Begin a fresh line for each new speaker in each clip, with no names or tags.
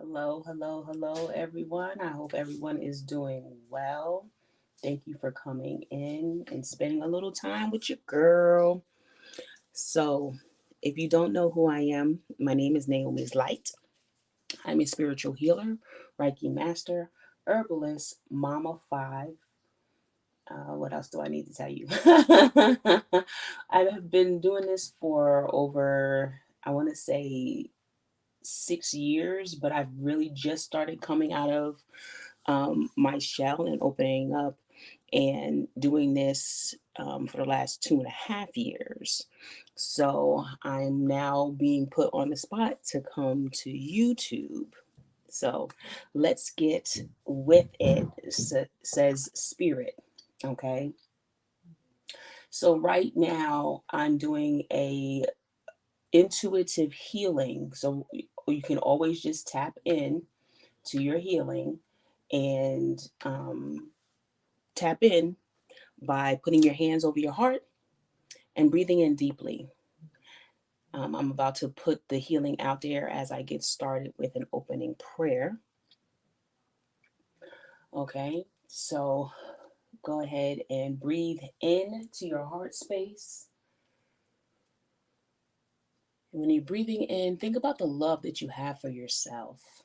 Hello, hello, hello, everyone. I hope everyone is doing well. Thank you for coming in and spending a little time with your girl. So, if you don't know who I am, my name is Naomi's Light. I'm a spiritual healer, Reiki master, herbalist, mama five. What else do I need to tell you? I have been doing this for over, I want to say, 6 years, but I've really just started coming out of my shell and opening up and doing this for the last 2.5 years. So I'm now being put on the spot to come to YouTube. So let's get with it, says Spirit. Okay. So right now I'm doing a intuitive healing. So you can always just tap in to your healing and tap in by putting your hands over your heart and breathing in deeply. I'm about to put the healing out there as I get started with an opening prayer. Okay, so go ahead and breathe in to your heart space. And when you're breathing in, think about the love that you have for yourself.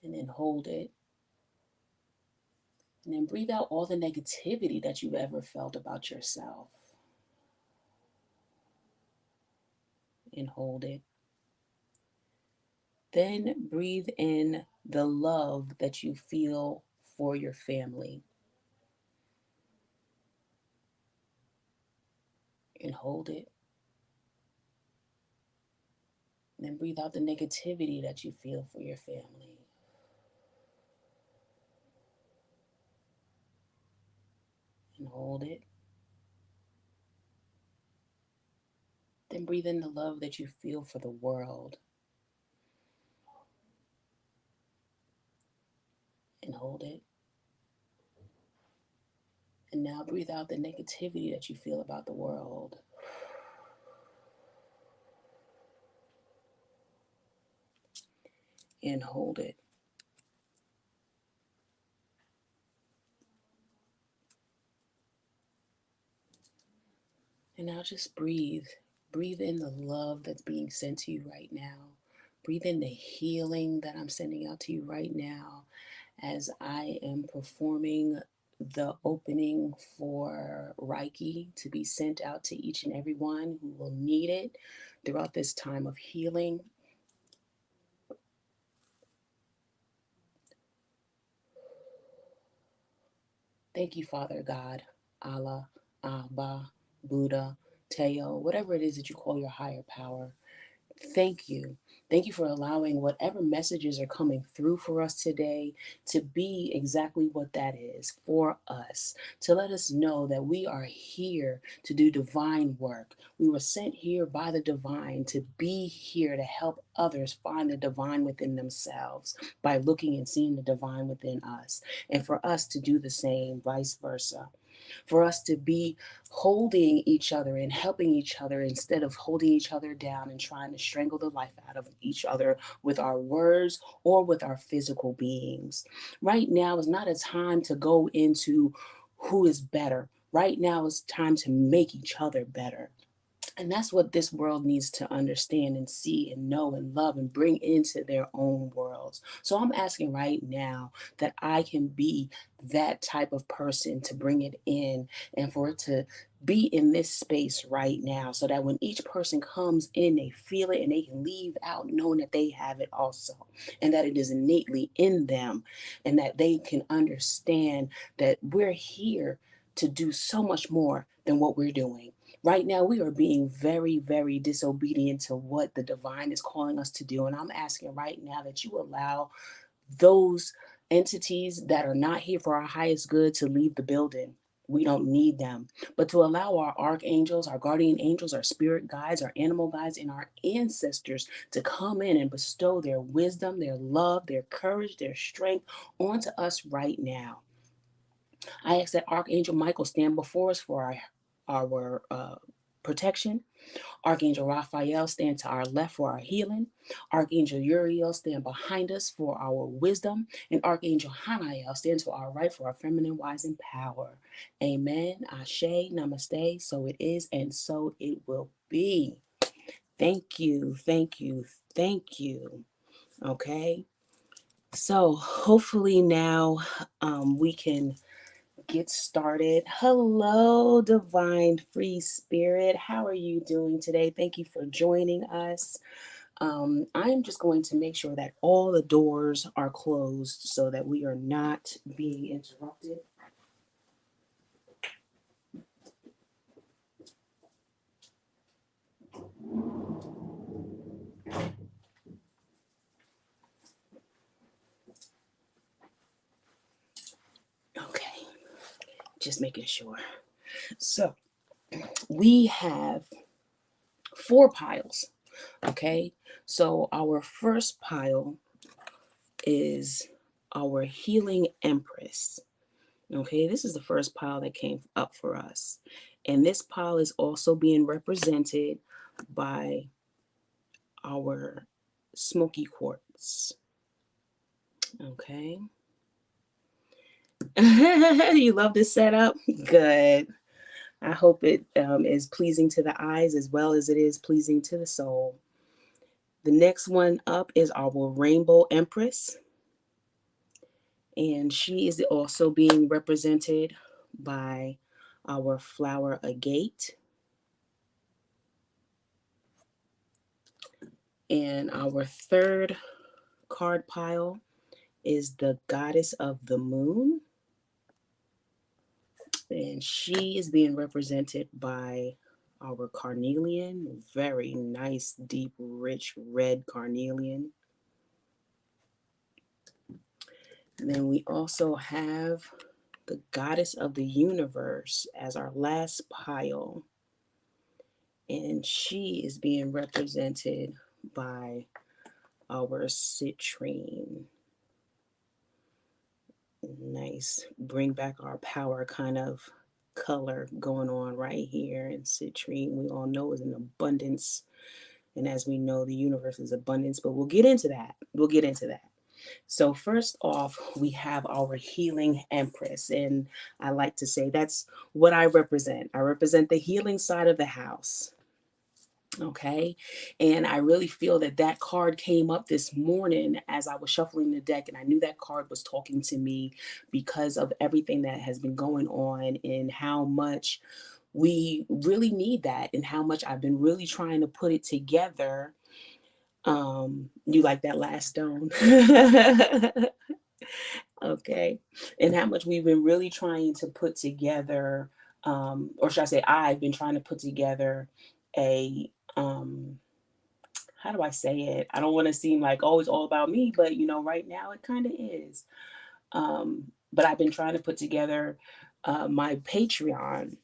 And then hold it. And then breathe out all the negativity that you've ever felt about yourself. And hold it. Then breathe in the love that you feel for your family. And hold it. And then breathe out the negativity that you feel for your family. And hold it. Then breathe in the love that you feel for the world. And hold it. And now breathe out the negativity that you feel about the world. And hold it. And now just breathe. Breathe in the love that's being sent to you right now. Breathe in the healing that I'm sending out to you right now as I am performing the opening for Reiki to be sent out to each and every one who will need it throughout this time of healing. Thank you, Father God, Allah, Abba, Buddha, Teo, whatever it is that you call your higher power. Thank you. Thank you for allowing whatever messages are coming through for us today to be exactly what that is for us, to let us know that we are here to do divine work. We were sent here by the divine to be here to help others find the divine within themselves by looking and seeing the divine within us, and for us to do the same, vice versa, for us to be holding each other and helping each other instead of holding each other down and trying to strangle the life out of each other with our words or with our physical beings. Right now is not a time to go into who is better. Right now is time to make each other better. And that's what this world needs to understand and see and know and love and bring into their own worlds. So I'm asking right now that I can be that type of person to bring it in and for it to be in this space right now so that when each person comes in, they feel it and they can leave out knowing that they have it also and that it is innately in them and that they can understand that we're here to do so much more than what we're doing. Right now, we are being very, very disobedient to what the divine is calling us to do. And I'm asking right now that you allow those entities that are not here for our highest good to leave the building. We don't need them. But to allow our archangels, our guardian angels, our spirit guides, our animal guides, and our ancestors to come in and bestow their wisdom, their love, their courage, their strength onto us right now. I ask that Archangel Michael stand before us for our protection. Archangel Raphael stand to our left for our healing. Archangel Uriel stand behind us for our wisdom. And Archangel Hanael stand to our right for our feminine wise and power. Amen. Ashe. Namaste. So it is and so it will be. Thank you. Thank you. Thank you. Okay. So hopefully now we can get started. Hello, Divine Free Spirit. How are you doing today? Thank you for joining us. I'm just going to make sure that all the doors are closed so that we are not being interrupted. Okay, just making sure. So we have 4 piles. Okay, so our first pile is our Healing Empress. Okay, this is the first pile that came up for us. And this pile is also being represented by our smoky quartz. Okay. You love this setup? Good. I hope it is pleasing to the eyes as well as it is pleasing to the soul. The next one up is our Rainbow Empress. And she is also being represented by our flower agate. And our third card pile is the Goddess of the Moon. And she is being represented by our carnelian, very nice, deep, rich red carnelian. And then we also have the Goddess of the Universe as our last pile. And she is being represented by our citrine. Nice. Bring back our power kind of color going on right here. And citrine, we all know, is an abundance. And as we know, the universe is abundance, but we'll get into that. We'll get into that. So first off, we have our Healing Empress. And I like to say that's what I represent. I represent the healing side of the house. Okay. And I really feel that that card came up this morning as I was shuffling the deck, and I knew that card was talking to me because of everything that has been going on and how much we really need that and how much I've been really trying to put it together. You like that last stone? Okay. And how much we've been really trying to put together, or should I say, I've been trying to put together a, how do I say it? I don't want to seem like, oh, it's all about me, but right now it kind of is. But I've been trying to put together my Patreon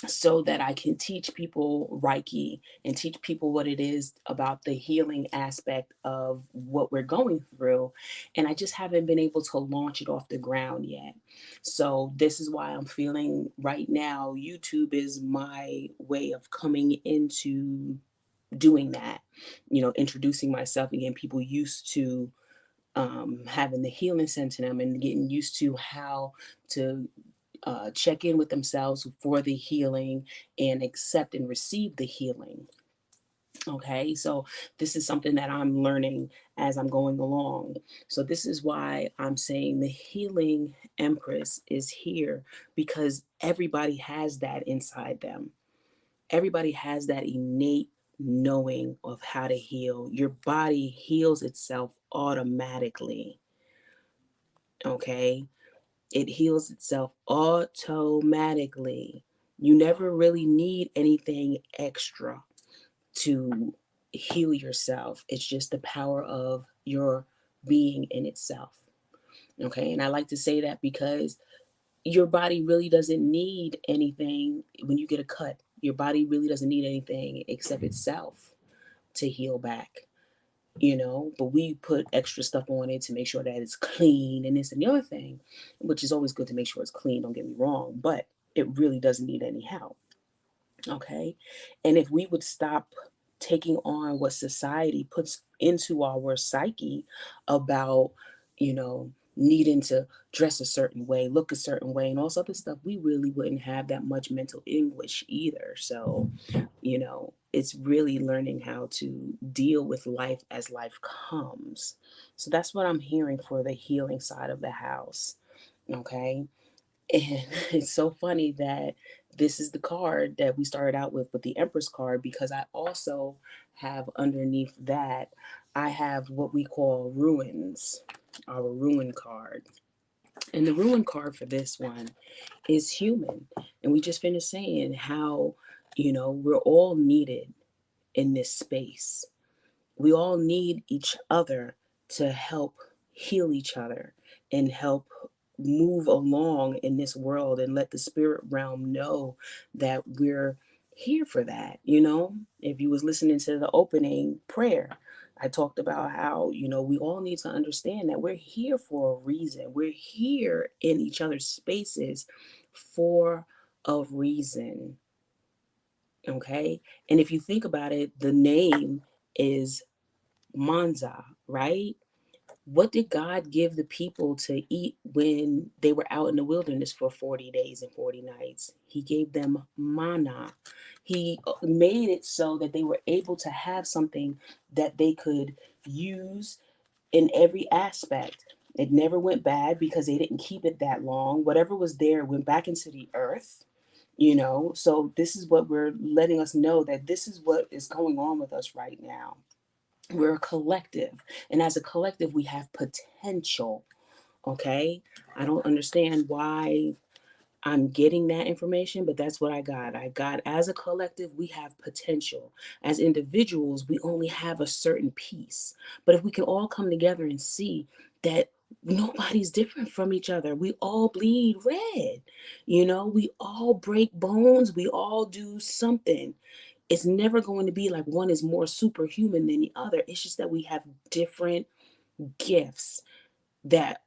so that I can teach people Reiki and teach people what it is about the healing aspect of what we're going through. And I just haven't been able to launch it off the ground yet. So this is why I'm feeling right now YouTube is my way of coming into doing that, introducing myself and getting people used to having the healing sense in them and getting used to how to check in with themselves for the healing and accept and receive the healing. Okay, so this is something that I'm learning as I'm going along. So this is why I'm saying the Healing Empress is here, because everybody has that inside them. Everybody has that innate knowing of how to heal. Your body heals itself automatically. Okay, it heals itself automatically. You never really need anything extra to heal yourself. It's just the power of your being in itself. Okay. And I like to say that because your body really doesn't need anything when you get a cut. Your body really doesn't need anything except itself to heal back. But we put extra stuff on it to make sure that it's clean and this and the other thing, which is always good to make sure it's clean, don't get me wrong, but it really doesn't need any help. Okay. And if we would stop taking on what society puts into our psyche about, needing to dress a certain way, look a certain way, and all this other stuff, we really wouldn't have that much mental anguish either. So, it's really learning how to deal with life as life comes. So that's what I'm hearing for the healing side of the house. Okay. And it's so funny that this is the card that we started out with the Empress card, because I also have underneath that, I have what we call ruins, our ruin card. And the ruin card for this one is human. And we just finished saying how, we're all needed in this space. We all need each other to help heal each other and help move along in this world, and let the spirit realm know that we're here for that. If you was listening to the opening prayer, I talked about how, we all need to understand that we're here for a reason. We're here in each other's spaces for a reason. Okay. And if you think about it, the name is Manza, right? What did God give the people to eat when they were out in the wilderness for 40 days and 40 nights? He gave them manna. He made it so that they were able to have something that they could use in every aspect. It never went bad because they didn't keep it that long. Whatever was there went back into the earth. So this is what we're letting us know, that this is what is going on with us right now. We're a collective, and as a collective we have potential. Okay. I don't understand why I'm getting that information, but that's what I got as a collective we have potential. As individuals we only have a certain piece, but if we can all come together and see that nobody's different from each other, we all bleed red, we all break bones, we all do something. It's never going to be like one is more superhuman than the other. It's just that we have different gifts that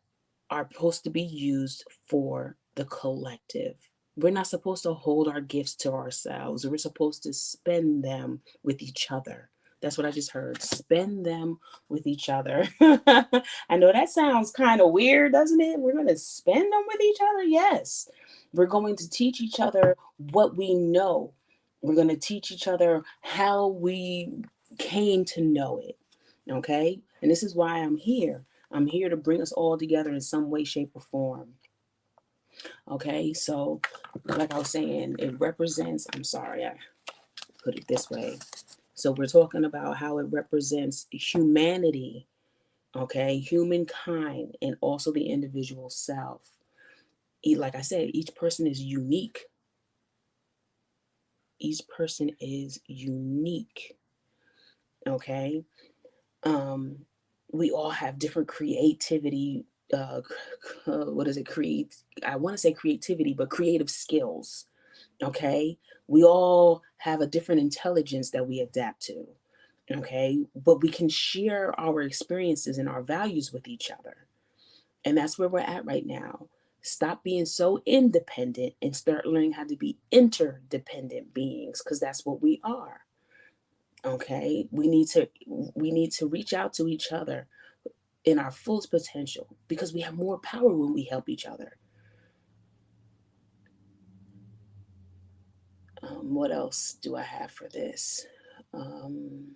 are supposed to be used for the collective. We're not supposed to hold our gifts to ourselves. We're supposed to spend them with each other. That's what I just heard. Spend them with each other. I know that sounds kind of weird, doesn't it? We're going to spend them with each other? Yes. We're going to teach each other what we know. We're going to teach each other how we came to know it. Okay? And this is why I'm here. I'm here to bring us all together in some way, shape, or form. Okay, so like I was saying, it represents, I'm sorry, I put it this way. So we're talking about how it represents humanity, okay, humankind, and also the individual self. Like I said, each person is unique. Each person is unique, okay? um we all have different creativity, what is it, create, I want to say creativity, but creative skills. Okay, we all have a different intelligence that we adapt to. Okay, but we can share our experiences and our values with each other, and that's where we're at right now. Stop being so independent and start learning how to be interdependent beings, because that's what we are. Okay, we need to reach out to each other in our fullest potential, because we have more power when we help each other. What else do I have for this? um,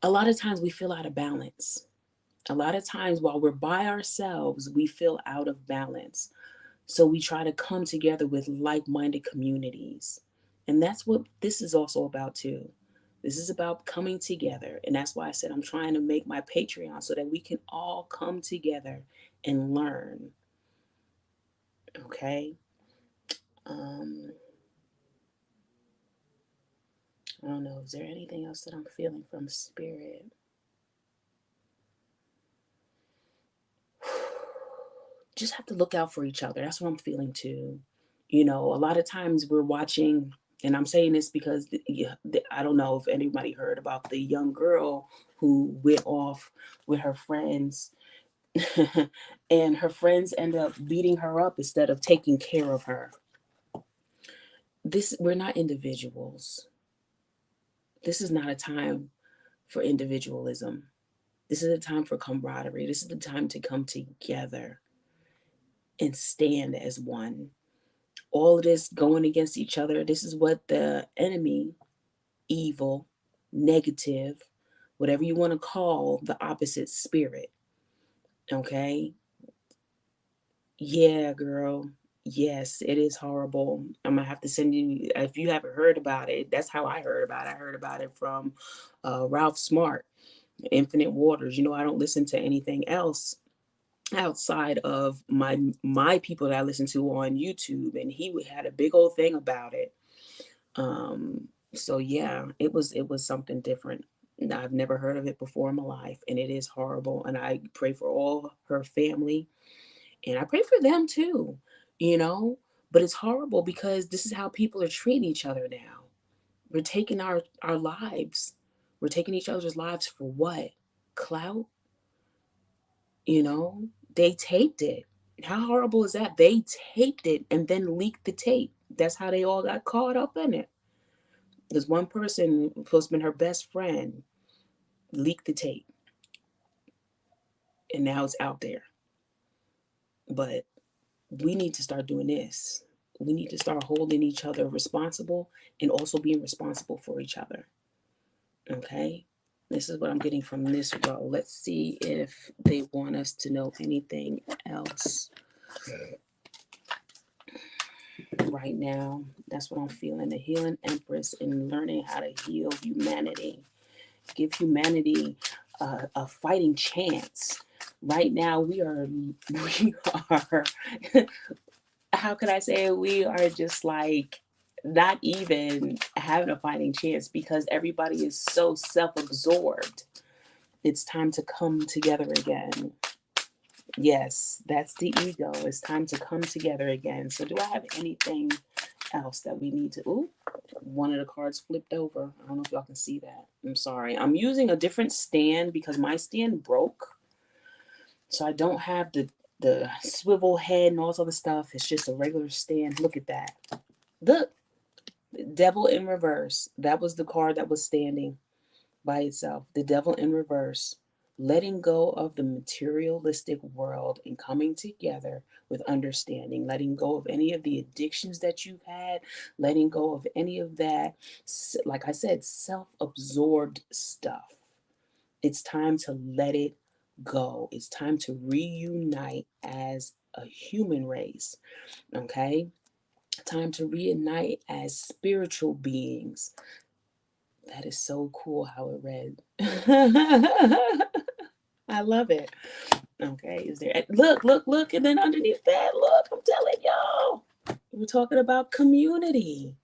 a lot of times we feel out of balance. A lot of times while we're by ourselves we feel out of balance, so we try to come together with like-minded communities. And that's what this is also about too. This is about coming together, and that's why I said I'm trying to make my Patreon so that we can all come together and learn. Okay. um I don't know, is there anything else that I'm feeling from spirit? Just have to look out for each other. That's what I'm feeling too. A lot of times we're watching, and I'm saying this because I don't know if anybody heard about the young girl who went off with her friends, and her friends end up beating her up instead of taking care of her. we're not individuals. This is not a time for individualism. This is a time for camaraderie. This is the time to come together and stand as one. All of this going against each other, this is what the enemy, evil, negative, whatever you want to call the opposite spirit, okay? Yeah, girl. Yes, it is horrible. I'm gonna have to send you, if you haven't heard about it, that's how I heard about it. I heard about it from Ralph Smart, Infinite Waters. You know, I don't listen to anything else outside of my people that I listen to on YouTube, and he had a big old thing about it. So yeah, it was something different. I've never heard of it before in my life, and it is horrible. And I pray for all her family, and I pray for them too, you know. But it's horrible because this is how people are treating each other now. We're taking our lives. We're taking each other's lives for what? Clout, you know? They taped it. How horrible is that? They taped it and then leaked the tape. That's how they all got caught up in it. There's one person supposed to be her best friend leaked the tape, and now it's out there. But we need to start doing this. We need to start holding each other responsible and also being responsible for each other. Okay? This is what I'm getting from this row. Let's see if they want us to know anything else right now. That's what I'm feeling. The healing empress and learning how to heal humanity. Give humanity a fighting chance. Right now, we are, how could I say it? We are just like not even having a fighting chance because everybody is so self absorbed. It's time to come together again. Yes, that's the ego. It's time to come together again. So, do I have anything else that we need to? Ooh, one of the cards flipped over. I don't know if y'all can see that. I'm sorry. I'm using a different stand because my stand broke. So I don't have the swivel head and all this other stuff. It's just a regular stand. Look at that. The devil in reverse. That was the card that was standing by itself. The devil in reverse. Letting go of the materialistic world and coming together with understanding, letting go of any of the addictions that you've had, letting go of any of that, like I said, self absorbed stuff. It's time to let it go. It's time to reunite as a human race. Okay? Time to reunite as spiritual beings. That is so cool how it read. I love it. Okay, is there look, and then underneath that, look, I'm telling y'all. We're talking about community.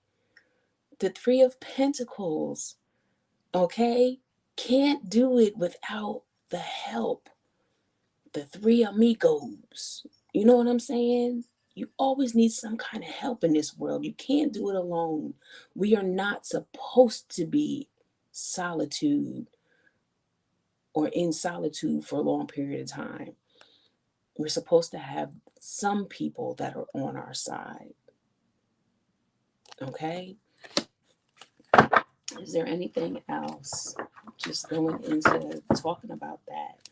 The Three of Pentacles. Okay? Can't do it without the help. The three amigos. You know what I'm saying? You always need some kind of help in this world. You can't do it alone. We are not supposed to be solitude or in solitude for a long period of time. We're supposed to have some people that are on our side. Okay? Is there anything else? Just going into talking about that.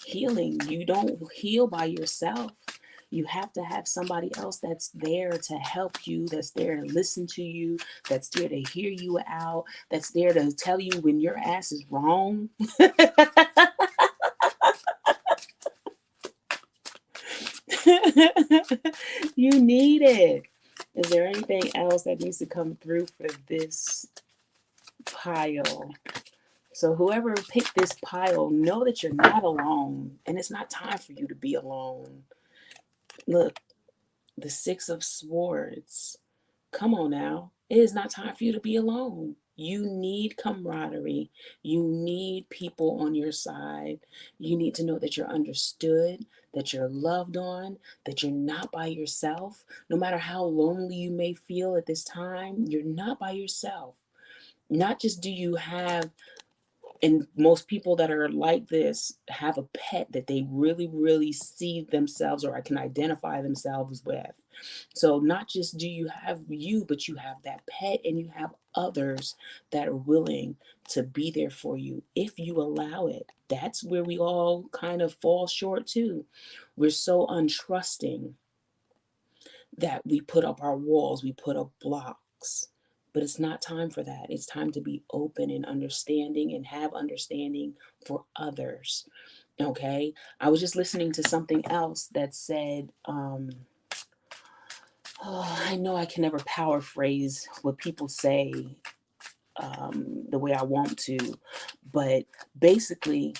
Healing, you don't heal by yourself. You have to have somebody else that's there to help you, that's there to listen to you, that's there to hear you out, that's there to tell you when your ass is wrong. You need it. Is there anything else that needs to come through for this pile? So whoever picked this pile, know that you're not alone, and it's not time for you to be alone. Look, the Six of Swords. Come on now. It is not time for you to be alone. You need camaraderie. You need people on your side. You need to know that you're understood, that you're loved on, that you're not by yourself. No matter how lonely you may feel at this time, you're not by yourself. Not just do you have And most people that are like this have a pet that they really, really see themselves or can identify themselves with. So not just do you have you, but you have that pet and you have others that are willing to be there for you if you allow it. That's where we all kind of fall short too. We're so untrusting that we put up our walls, we put up blocks. But it's not time for that. It's time to be open and understanding and have understanding for others. Okay. I was just listening to something else that said, oh, I know I can never paraphrase what people say the way I want to, but basically,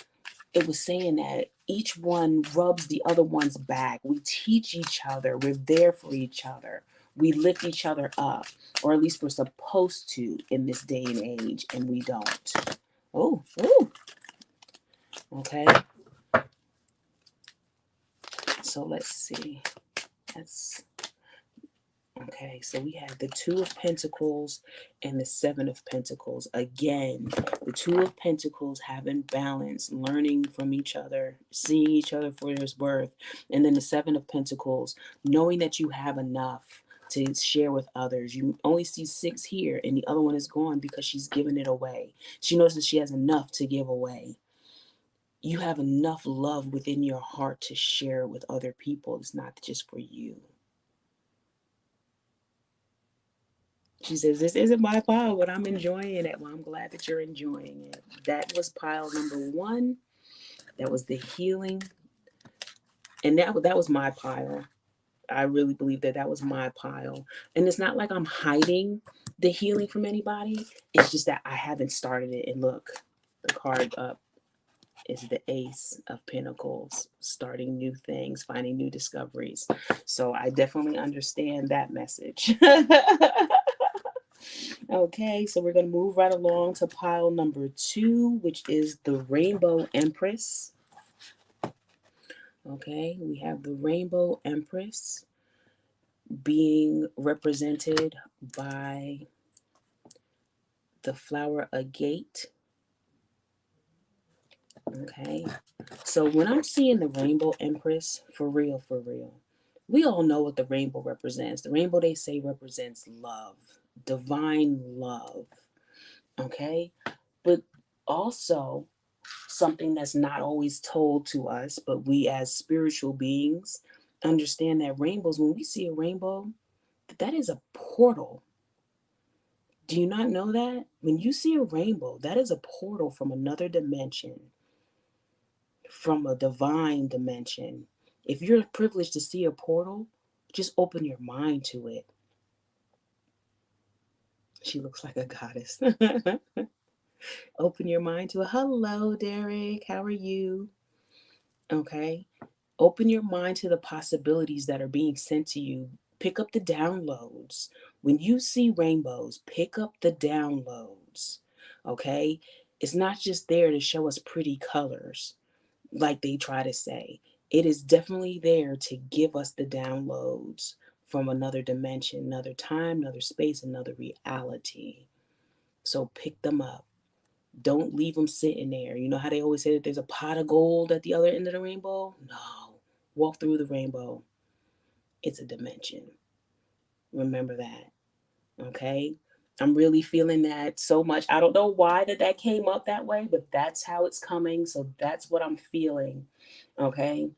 it was saying that each one rubs the other one's back. We teach each other. We're there for each other. We lift each other up, or at least we're supposed to in this day and age, and we don't. Oh, oh, okay. So let's see. That's okay. So we have the Two of Pentacles and the Seven of Pentacles. Again, the Two of Pentacles having balance, learning from each other, seeing each other for their worth. And then the Seven of Pentacles, knowing that you have enough to share with others. You only see 6 here, and the other one is gone because she's giving it away. She knows that she has enough to give away. You have enough love within your heart to share with other people. It's not just for you. She says, this isn't my pile, but I'm enjoying it. Well, I'm glad that you're enjoying it. That was pile number 1. That was the healing. And that was my pile. I really believe that was my pile. And it's not like I'm hiding the healing from anybody. It's just that I haven't started it. And look, the card up is the Ace of Pentacles, starting new things, finding new discoveries. So I definitely understand that message. Okay, so we're going to move right along to pile number 2, which is the Rainbow Empress. Okay, we have the Rainbow Empress being represented by the flower agate. Okay, so when I'm seeing the Rainbow Empress, for real, we all know what the rainbow represents. The rainbow, they say, represents love, divine love. Okay, but also something that's not always told to us, but we as spiritual beings understand that rainbows, when we see a rainbow, that is a portal. Do you not know that? When you see a rainbow, that is a portal from another dimension, from a divine dimension. If you're privileged to see a portal, just open your mind to it. She looks like a goddess. Open your mind to it. Hello, Derek. How are you? Okay. Open your mind to the possibilities that are being sent to you. Pick up the downloads. When you see rainbows, pick up the downloads. Okay? It's not just there to show us pretty colors like they try to say. It is definitely there to give us the downloads from another dimension, another time, another space, another reality. So pick them up. Don't leave them sitting there. You know how they always say that there's a pot of gold at the other end of the rainbow? No. Walk through the rainbow. It's a dimension. Remember that. Okay? I'm really feeling that so much. I don't know why that came up that way, but that's how it's coming. So that's what I'm feeling. Okay?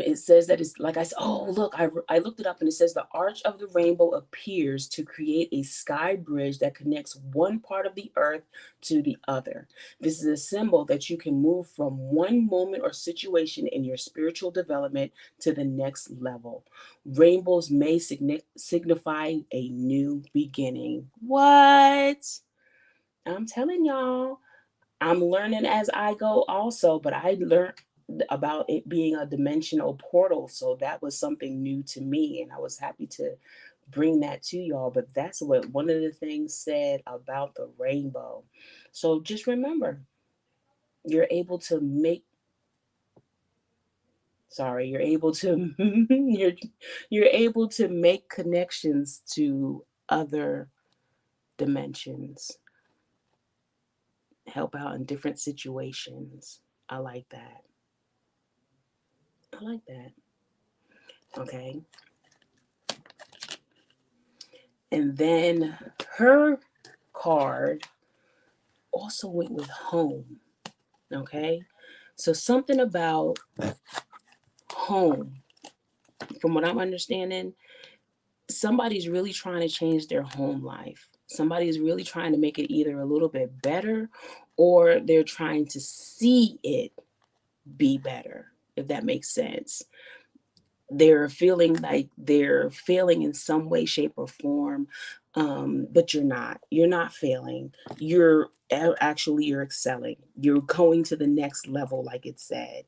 It says that it's like I said, oh, look, I looked it up and it says the arch of the rainbow appears to create a sky bridge that connects one part of the earth to the other. This is a symbol that you can move from one moment or situation in your spiritual development to the next level. Rainbows may signify a new beginning. What? I'm telling y'all. I'm learning as I go also, but I learned about it being a dimensional portal. So that was something new to me. And I was happy to bring that to y'all. But that's what one of the things said about the rainbow. So just remember, you're able to make you're able to you're able to make connections to other dimensions. help out in different situations. I like that. I like that. Okay. And then her card also went with home. Okay. So something about home, from what I'm understanding, somebody's really trying to change their home life. Somebody's really trying to make it either a little bit better, or they're trying to see it be better, if that makes sense. They're feeling like they're failing in some way, shape, or form, but you're not. You're not failing. Actually, you're excelling. You're going to the next level, like it said.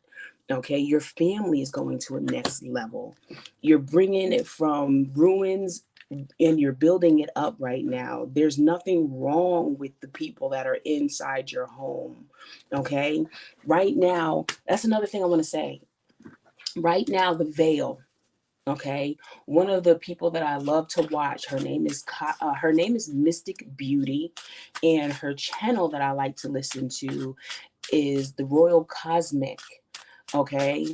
Okay, your family is going to a next level. You're bringing it from ruins and you're building it up right now. There's nothing wrong with the people that are inside your home. Okay, right now, that's another thing I want to say. Right now, the veil. Okay, one of the people that I love to watch, her name is Mystic Beauty, and her channel that I like to listen to is the Royal Cosmic. Okay,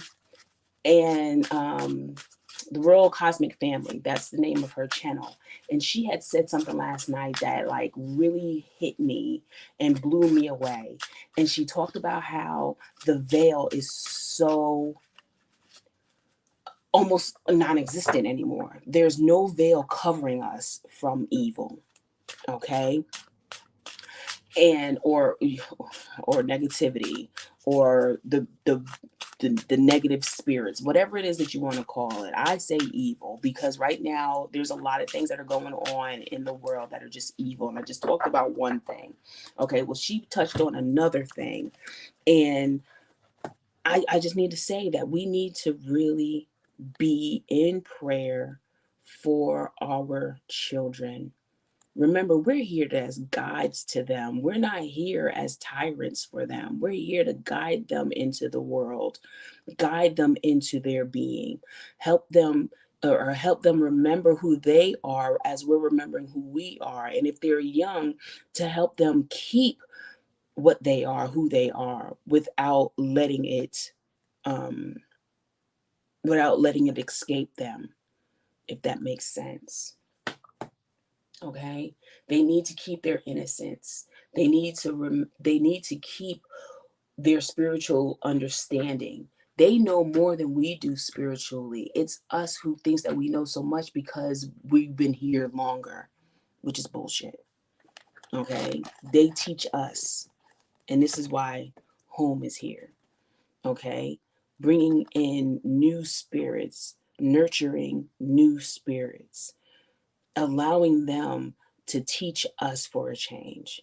and the Royal Cosmic Family. That's the name of her channel. And she had said something last night that like really hit me and blew me away. And she talked about how the veil is so almost non-existent anymore. There's no veil covering us from evil, okay? And or negativity, or the negative spirits, whatever it is that you want to call it. I say evil because right now there's a lot of things that are going on in the world that are just evil. And I just talked about one thing. Okay, well, she touched on another thing. And I just need to say that we need to really be in prayer for our children. Remember, we're here as guides to them. We're not here as tyrants for them. We're here to guide them into the world, guide them into their being, help them or help them remember who they are as we're remembering who we are. And if they're young, to help them keep what they are, who they are, um, without letting it escape them, if that makes sense. Okay, they need to keep their innocence. They need to keep their spiritual understanding. They know more than we do spiritually. It's us who thinks that we know so much because we've been here longer, which is bullshit. Okay, they teach us, and this is why home is here. Okay, bringing in new spirits, nurturing new spirits, allowing them to teach us for a change.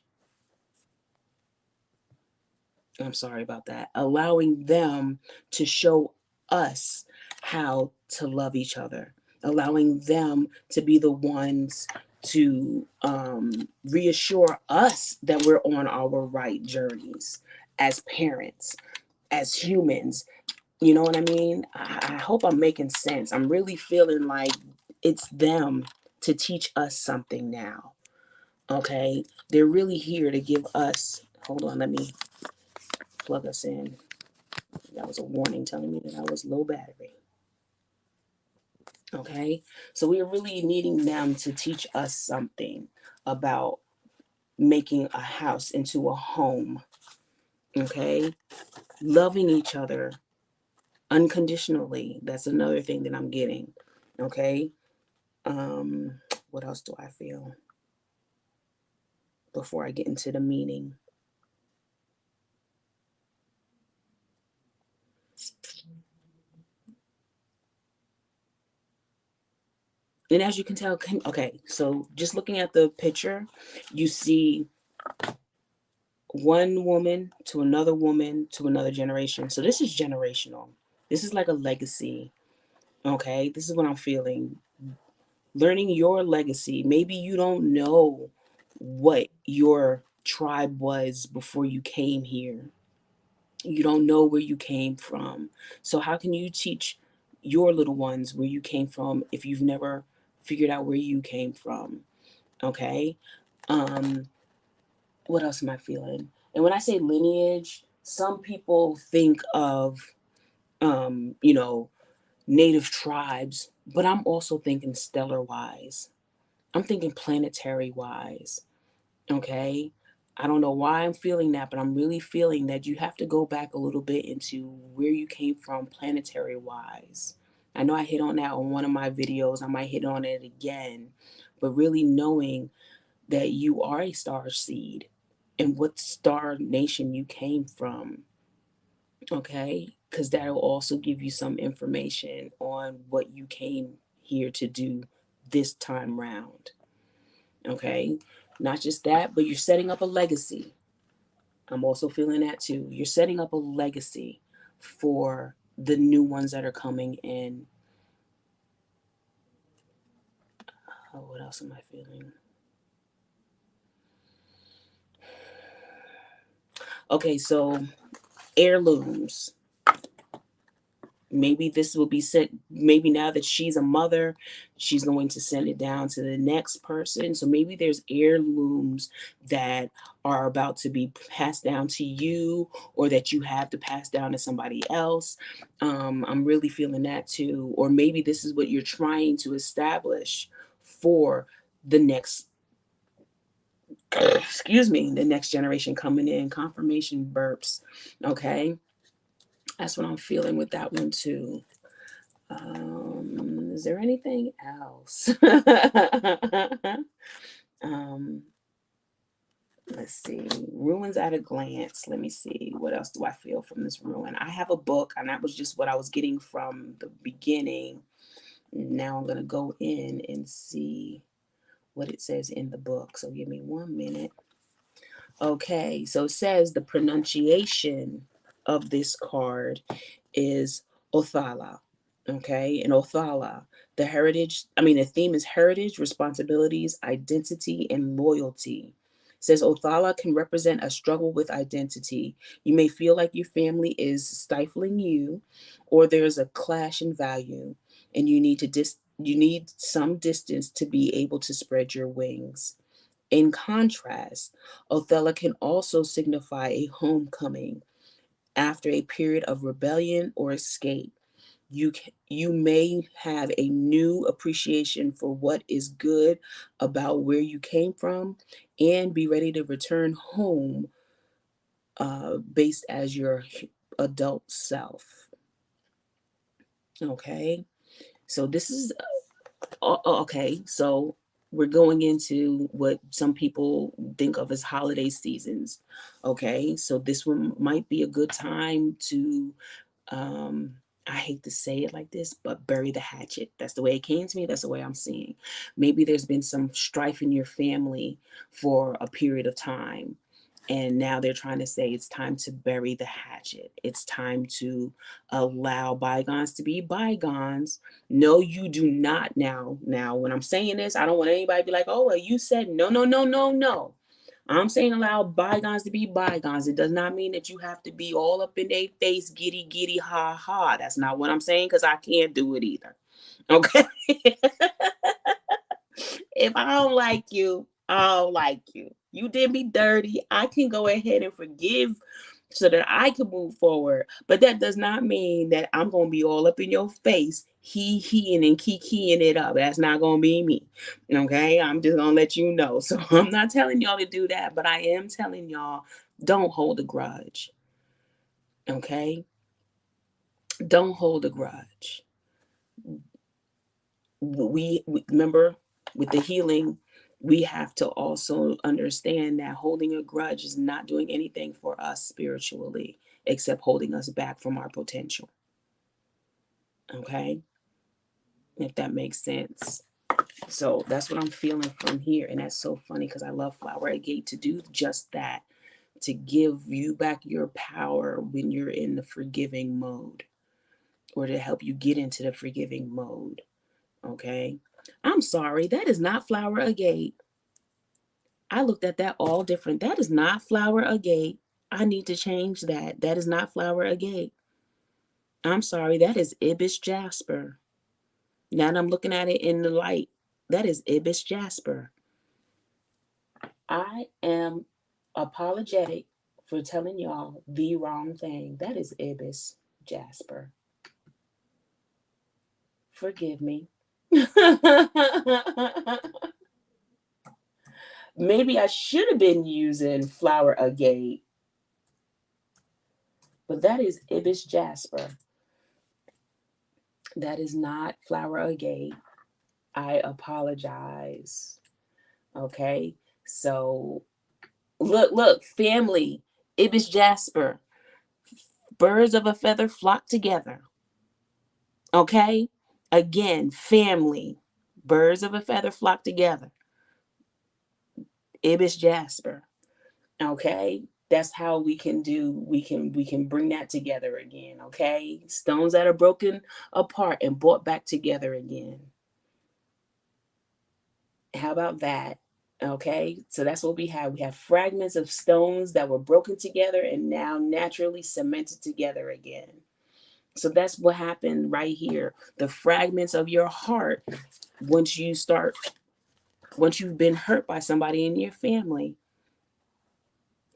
I'm sorry about that. Allowing them to show us how to love each other, allowing them to be the ones to reassure us that we're on our right journeys as parents, as humans. You know what I mean? I hope I'm making sense. I'm really feeling like it's them to teach us something now. Okay, they're really here to give us, hold on, let me plug us in. That was a warning telling me that I was low battery. Okay, so we are really needing them to teach us something about making a house into a home. Okay, loving each other unconditionally. That's another thing that I'm getting. Okay, um what else do I feel before I get into the meaning? And as you can tell, okay, so just looking at the picture, you see one woman to another generation. So this is generational. This is like a legacy. Okay, this is what I'm feeling. Learning your legacy. Maybe you don't know what your tribe was before you came here. You don't know where you came from. So how can you teach your little ones where you came from if you've never figured out where you came from? Okay. What else am I feeling? And when I say lineage, some people think of, you know, native tribes, but I'm also thinking stellar wise. I'm thinking planetary wise. Okay. I don't know why I'm feeling that, but I'm really feeling that you have to go back a little bit into where you came from planetary wise. I know I hit on that on one of my videos. I might hit on it again, but really knowing that you are a star seed and what star nation you came from. Okay. Because that'll also give you some information on what you came here to do this time round. Okay. Not just that, but you're setting up a legacy. I'm also feeling that too. You're setting up a legacy for the new ones that are coming in. What else am I feeling? Okay, so heirlooms. Maybe this will be sent, maybe now that she's a mother, she's going to send it down to the next person. So maybe there's heirlooms that are about to be passed down to you, or that you have to pass down to somebody else. I'm really feeling that too. Or maybe this is what you're trying to establish for the next, excuse me, the next generation coming in. Confirmation burps. Okay, that's what I'm feeling with that one too. Is there anything else? um, let's see. Ruins at a glance. Let me see. What else do I feel from this ruin? I have a book, and that was just what I was getting from the beginning. Now I'm going to go in and see what it says in the book. So give me 1 minute. Okay, so it says the pronunciation of this card is Othala. Okay, and Othala, the theme is heritage, responsibilities, identity, and loyalty. It says Othala can represent a struggle with identity. You may feel like your family is stifling you, or there's a clash in value, and you need some distance to be able to spread your wings. In contrast, Othello can also signify a homecoming after a period of rebellion or escape. You may have a new appreciation for what is good about where you came from, and be ready to return home based as your adult self. Okay, so this is okay. So we're going into what some people think of as holiday seasons. Okay, so this one might be a good time to, um, I hate to say it like this, but bury the hatchet. That's the way it came to me. That's the way I'm seeing. Maybe there's been some strife in your family for a period of time. And now they're trying to say it's time to bury the hatchet. It's time to allow bygones to be bygones. No, you do not now. Now, when I'm saying this, I don't want anybody to be like, oh, well, you said no, no, no, no, no. I'm saying allow bygones to be bygones. It does not mean that you have to be all up in their face, giddy, giddy, ha, ha. That's not what I'm saying, because I can't do it either. Okay? If I don't like you, I don't like you. You did me dirty. I can go ahead and forgive so that I can move forward. But that does not mean that I'm gonna be all up in your face, he and kikiing it up. That's not gonna be me. Okay, I'm just gonna let you know. So I'm not telling y'all to do that, but I am telling y'all, don't hold a grudge. Okay, don't hold a grudge. We remember, with the healing, we have to also understand that holding a grudge is not doing anything for us spiritually except holding us back from our potential. Okay, if that makes sense. So that's what I'm feeling from here, and that's so funny because I love Flower Gate to do just that, to give you back your power when you're in the forgiving mode, or to help you get into the forgiving mode. Okay, I'm sorry, that is not Flower Agate. I looked at that all different. That is not Flower Agate. I need to change that. That is not Flower Agate. I'm sorry, that is Ibis Jasper. Now that I'm looking at it in the light, that is Ibis Jasper. I am apologetic for telling y'all the wrong thing. That is Ibis Jasper. Forgive me. Maybe I should have been using Flower Agate, but that is Ibis Jasper. That is not Flower Agate. I apologize. Okay. So look, family, Ibis Jasper. Birds of a feather flock together. Okay? Again, family. Birds of a feather flock together. Ibis Jasper. Okay? That's how we can bring that together again, okay? Stones that are broken apart and brought back together again. How about that? Okay, so that's what we have. We have fragments of stones that were broken together and now naturally cemented together again. So that's what happened right here. The fragments of your heart, once you start, once you've been hurt by somebody in your family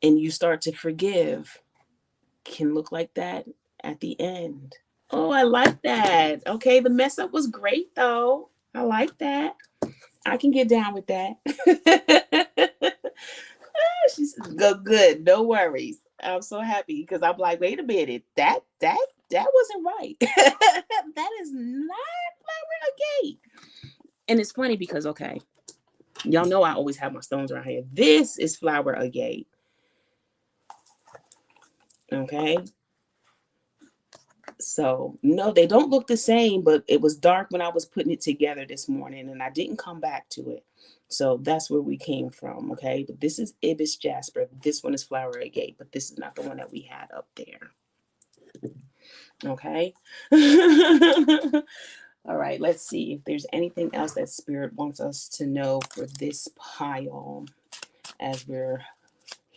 and you start to forgive, can look like that at the end. Oh, I like that. Okay, the mess up was great though. I like that. I can get down with that. She's go good. No worries. I'm so happy because I'm like, wait a minute, that wasn't right. That is not Flower Agate. And it's funny because okay, y'all know I always have my stones around here. This is Flower Agate. Okay. So no, they don't look the same, but it was dark when I was putting it together this morning and I didn't come back to it. So that's where we came from. Okay. But this is Ibis Jasper. This one is Flower Agate, but this is not the one that we had up there. Okay. All right. Let's see if there's anything else that Spirit wants us to know for this pile as we're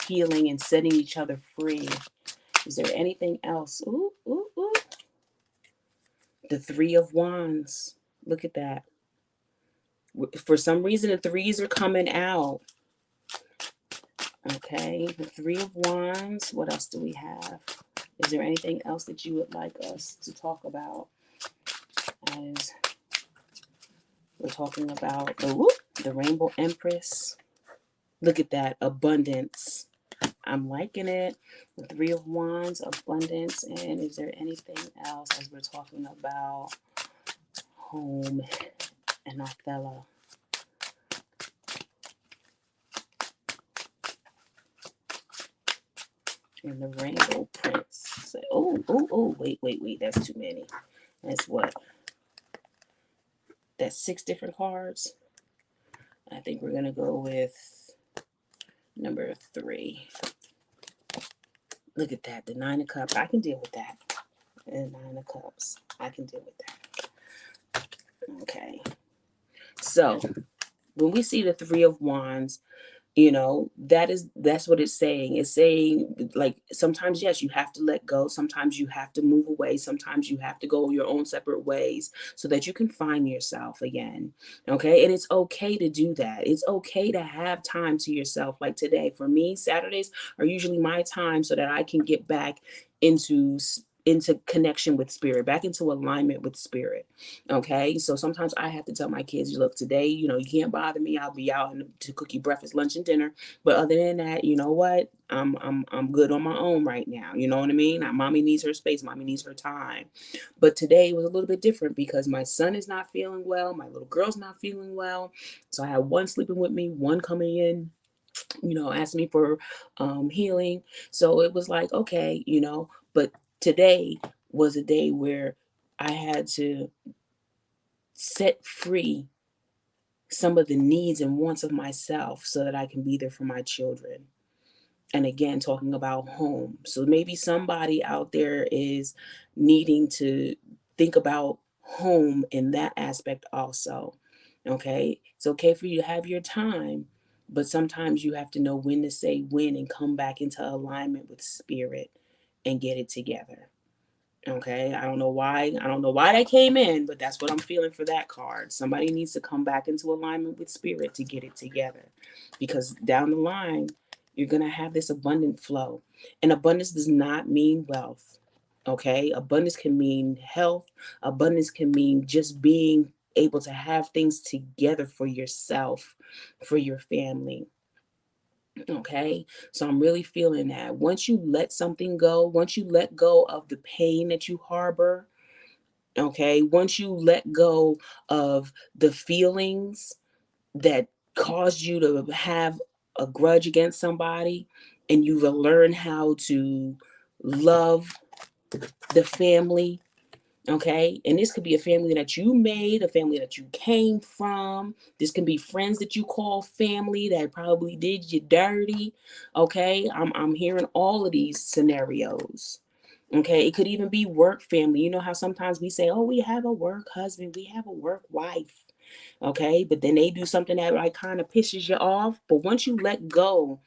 healing and setting each other free. Is there anything else? Ooh, ooh, ooh. The Three of Wands. Look at that. For some reason, the threes are coming out. Okay, the Three of Wands. What else do we have? Is there anything else that you would like us to talk about as we're talking about the Rainbow Empress? Look at that, abundance. I'm liking it. The Three of Wands, abundance. And is there anything else as we're talking about home and Othello? And the Rainbow Prince. Oh, wait. That's too many. That's what? That's 6 different cards. I think we're going to go with number 3. Look at that. The 9 of Cups. I can deal with that. And 9 of Cups. I can deal with that. Okay. So, when we see the 3 of Wands, that's what it's saying. It's saying like sometimes yes, you have to let go, sometimes you have to move away, sometimes you have to go your own separate ways so that you can find yourself again. Okay, and it's okay to do that. It's okay to have time to yourself. Like today for me, Saturdays are usually my time so that I can get back into connection with spirit, back into alignment with spirit. Okay, so sometimes I have to tell my kids, look, today, you can't bother me. I'll be out to cook you breakfast, lunch, and dinner. But other than that, you know what? I'm good on my own right now. You know what I mean? Mommy needs her space. Mommy needs her time. But today was a little bit different because my son is not feeling well. My little girl's not feeling well. So I had one sleeping with me, one coming in, asking me for healing. So it was like, okay, but today was a day where I had to set free some of the needs and wants of myself so that I can be there for my children. And again, talking about home. So maybe somebody out there is needing to think about home in that aspect also. Okay. It's okay for you to have your time, but sometimes you have to know when to say when and come back into alignment with spirit and get it together. Okay, I don't know why. I don't know why that came in, but that's what I'm feeling for that card. Somebody needs to come back into alignment with spirit to get it together. Because down the line, You're going to have this abundant flow. And abundance does not mean wealth. Okay? Abundance can mean health. Abundance can mean just being able to have things together for yourself, for your family. Okay? So I'm really feeling that. Once you let something go, once you let go of the pain that you harbor, okay? Once you let go of the feelings that caused you to have a grudge against somebody, and you've learned how to love the family, okay? And this could be a family that you made, a family that you came from. This can be friends that you call family that probably did you dirty, okay? I'm hearing all of these scenarios. Okay, it could even be work family. You know how sometimes we say, "Oh, we have a work husband, we have a work wife." Okay, but then they do something that like kind of pisses you off. But once you let go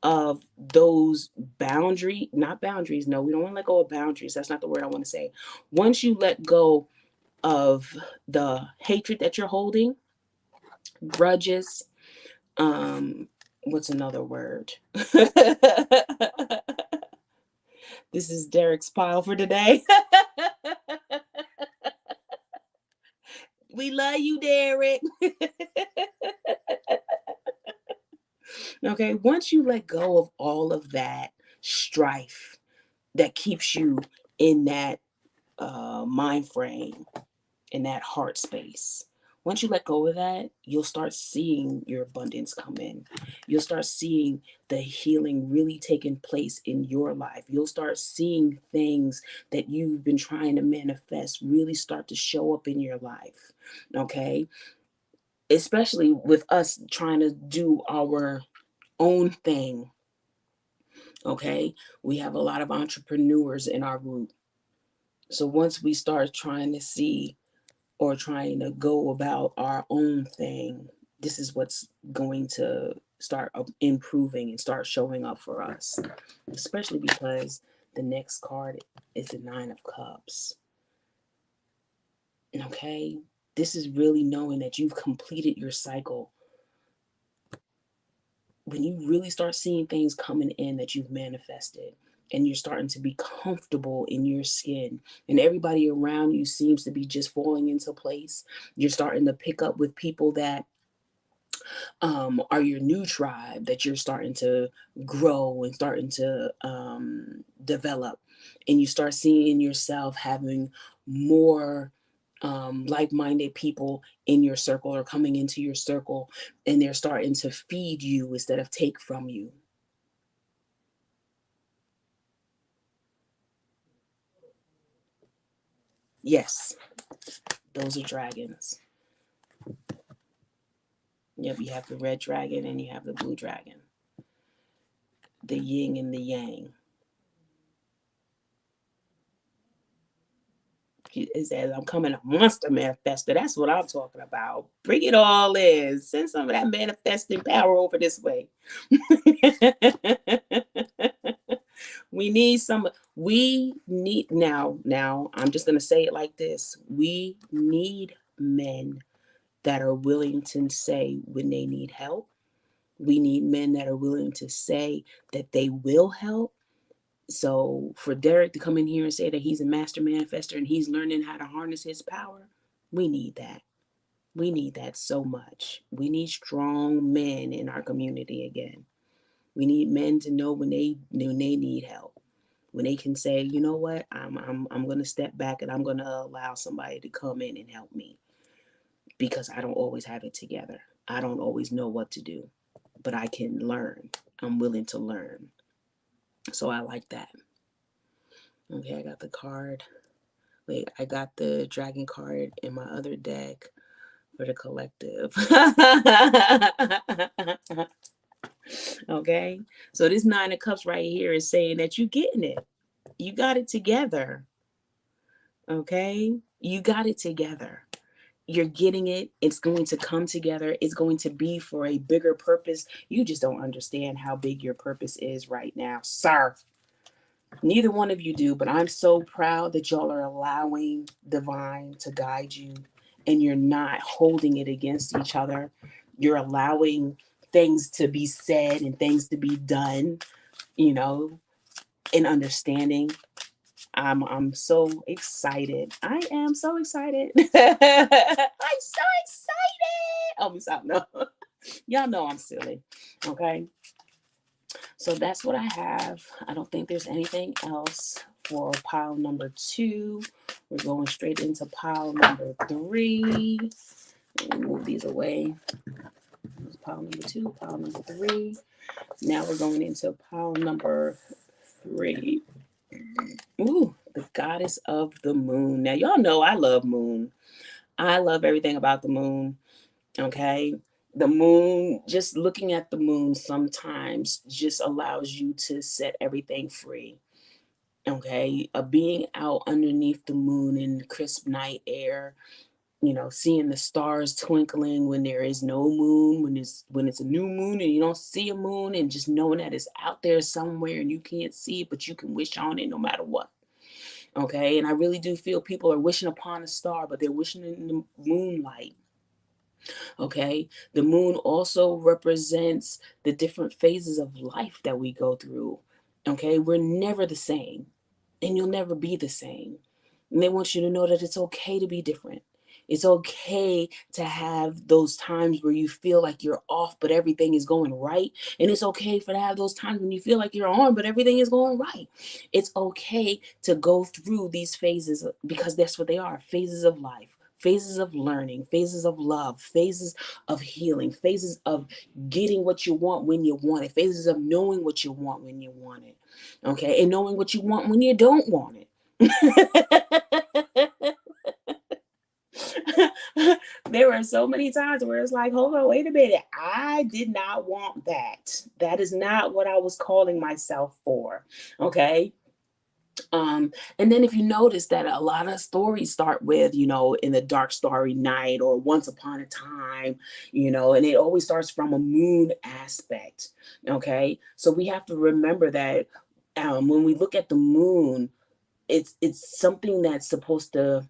of those not boundaries, no, we don't want to let go of boundaries. That's not the word I want to say. Once you let go of the hatred that you're holding, grudges, what's another word? This is Derek's pile for today. We love you, Derek. Okay, once you let go of all of that strife that keeps you in that mind frame, in that heart space, once you let go of that, you'll start seeing your abundance come in. You'll start seeing the healing really taking place in your life. You'll start seeing things that you've been trying to manifest really start to show up in your life. Okay, especially with us trying to do our own thing. Okay, we have a lot of entrepreneurs in our group. So once we start trying to see or trying to go about our own thing, this is what's going to start improving and start showing up for us, especially because the next card is the Nine of Cups. Okay, this is really knowing that you've completed your cycle. When you really start seeing things coming in that you've manifested, and you're starting to be comfortable in your skin, and everybody around you seems to be just falling into place, you're starting to pick up with people that are your new tribe, that you're starting to grow and starting to develop, and you start seeing yourself having more like-minded people in your circle or coming into your circle, and they're starting to feed you instead of take from you. Yes, those are dragons. Yep, you have the red dragon and you have the blue dragon, the yin and the yang. It says, I'm coming a monster manifester. That's what I'm talking about. Bring it all in. Send some of that manifesting power over this way. We need some, we need, now, I'm just going to say it like this. We need men that are willing to say when they need help. We need men that are willing to say that they will help. So for Derek to come in here and say that he's a master manifester and he's learning how to harness his power, we need that. We need that so much. We need strong men in our community again. We need men to know when they need help. When they can say, you know what, I'm gonna step back and I'm gonna allow somebody to come in and help me because I don't always have it together. I don't always know what to do, but I can learn. I'm willing to learn. So I like that. Okay, I got the card. Wait, I got the dragon card in my other deck for the collective. Okay, so this Nine of Cups right here is saying that you're getting it. You got it together. Okay, you got it together. You're getting it. It's going to come together. It's going to be for a bigger purpose. You just don't understand how big your purpose is right now, sir. Neither one of you do, but I'm so proud that y'all are allowing divine to guide you and you're not holding it against each other. You're allowing things to be said and things to be done, you know, and understanding. I'm so excited. I am so excited. I'm so excited. Oh, stop. No. Y'all know I'm silly. Okay. So that's what I have. I don't think there's anything else for pile number 2. We're going straight into pile number 3. Let me move these away. Pile number 2, pile number 3. Now we're going into pile number 3. Ooh, the goddess of the moon. Now, y'all know I love moon. I love everything about the moon. Okay. The moon, just looking at the moon sometimes just allows you to set everything free. Okay. Being out underneath the moon in the crisp night air, seeing the stars twinkling when there is no moon, when it's a new moon and you don't see a moon, and just knowing that it's out there somewhere and you can't see it, but you can wish on it no matter what. Okay. And I really do feel people are wishing upon a star, but they're wishing in the moonlight. Okay. The moon also represents the different phases of life that we go through. Okay. We're never the same, and you'll never be the same. And they want you to know that it's okay to be different. It's okay to have those times where you feel like you're off, but everything is going right. And it's okay to have those times when you feel like you're on, but everything is going right. It's okay to go through these phases because that's what they are, phases of life, phases of learning, phases of love, phases of healing, phases of getting what you want when you want it, phases of knowing what you want when you want it. Okay. And knowing what you want when you don't want it. There were so many times where it's like, hold on, wait a minute. I did not want that. That is not what I was calling myself for. Okay. And then if you notice that a lot of stories start with, in the dark starry night or once upon a time, and it always starts from a moon aspect. Okay. So we have to remember that when we look at the moon, it's something that's supposed to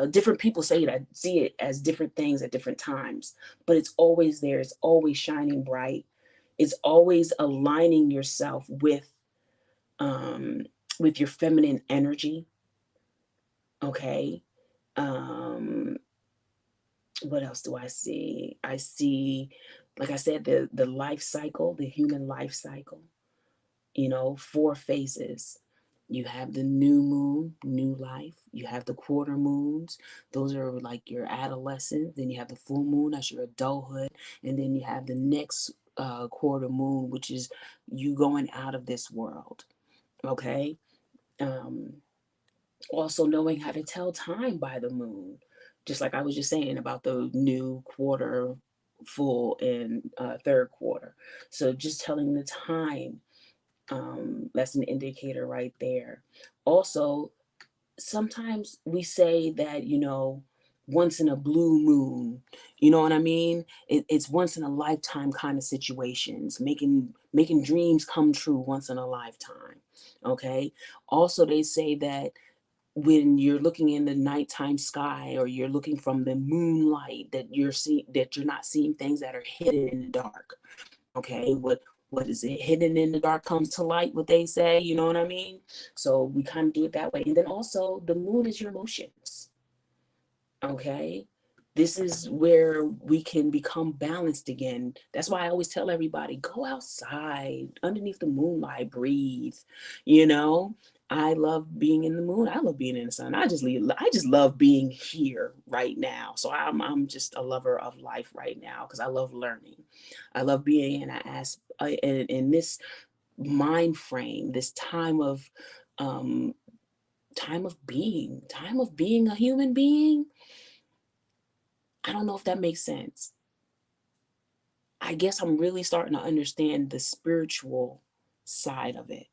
different people see it as different things at different times, but it's always there. It's always shining bright. It's always aligning yourself um, with your feminine energy. Okay. Um, what else do I see? I see, like I said, the life cycle, the human life cycle. 4 phases. You have the new moon, new life. You have the quarter moons. Those are like your adolescence. Then you have the full moon, that's your adulthood. And then you have the next quarter moon, which is you going out of this world. Okay. Um, Also knowing how to tell time by the moon, just like I was just saying about the new quarter, full, and third quarter. So just telling the time, that's an indicator right there. Also, sometimes we say that, once in a blue moon, you know what I mean? It's once in a lifetime kind of situations, making dreams come true once in a lifetime. Okay. Also, they say that when you're looking in the nighttime sky, or you're looking from the moonlight, that you're not seeing things that are hidden in the dark. Okay, what is it? Hidden in the dark comes to light, what they say, you know what I mean? So we kind of do it that way. And then also the moon is your emotions. Okay. This is where we can become balanced again. That's why I always tell everybody, go outside underneath the moonlight, breathe. You know, I love being in the moon. I love being in the sun. I just love being here right now. So I'm just a lover of life right now because I love learning. I love being in this mind frame, this um time of being a human being. I don't know if that makes sense. I guess I'm really starting to understand the spiritual side of it,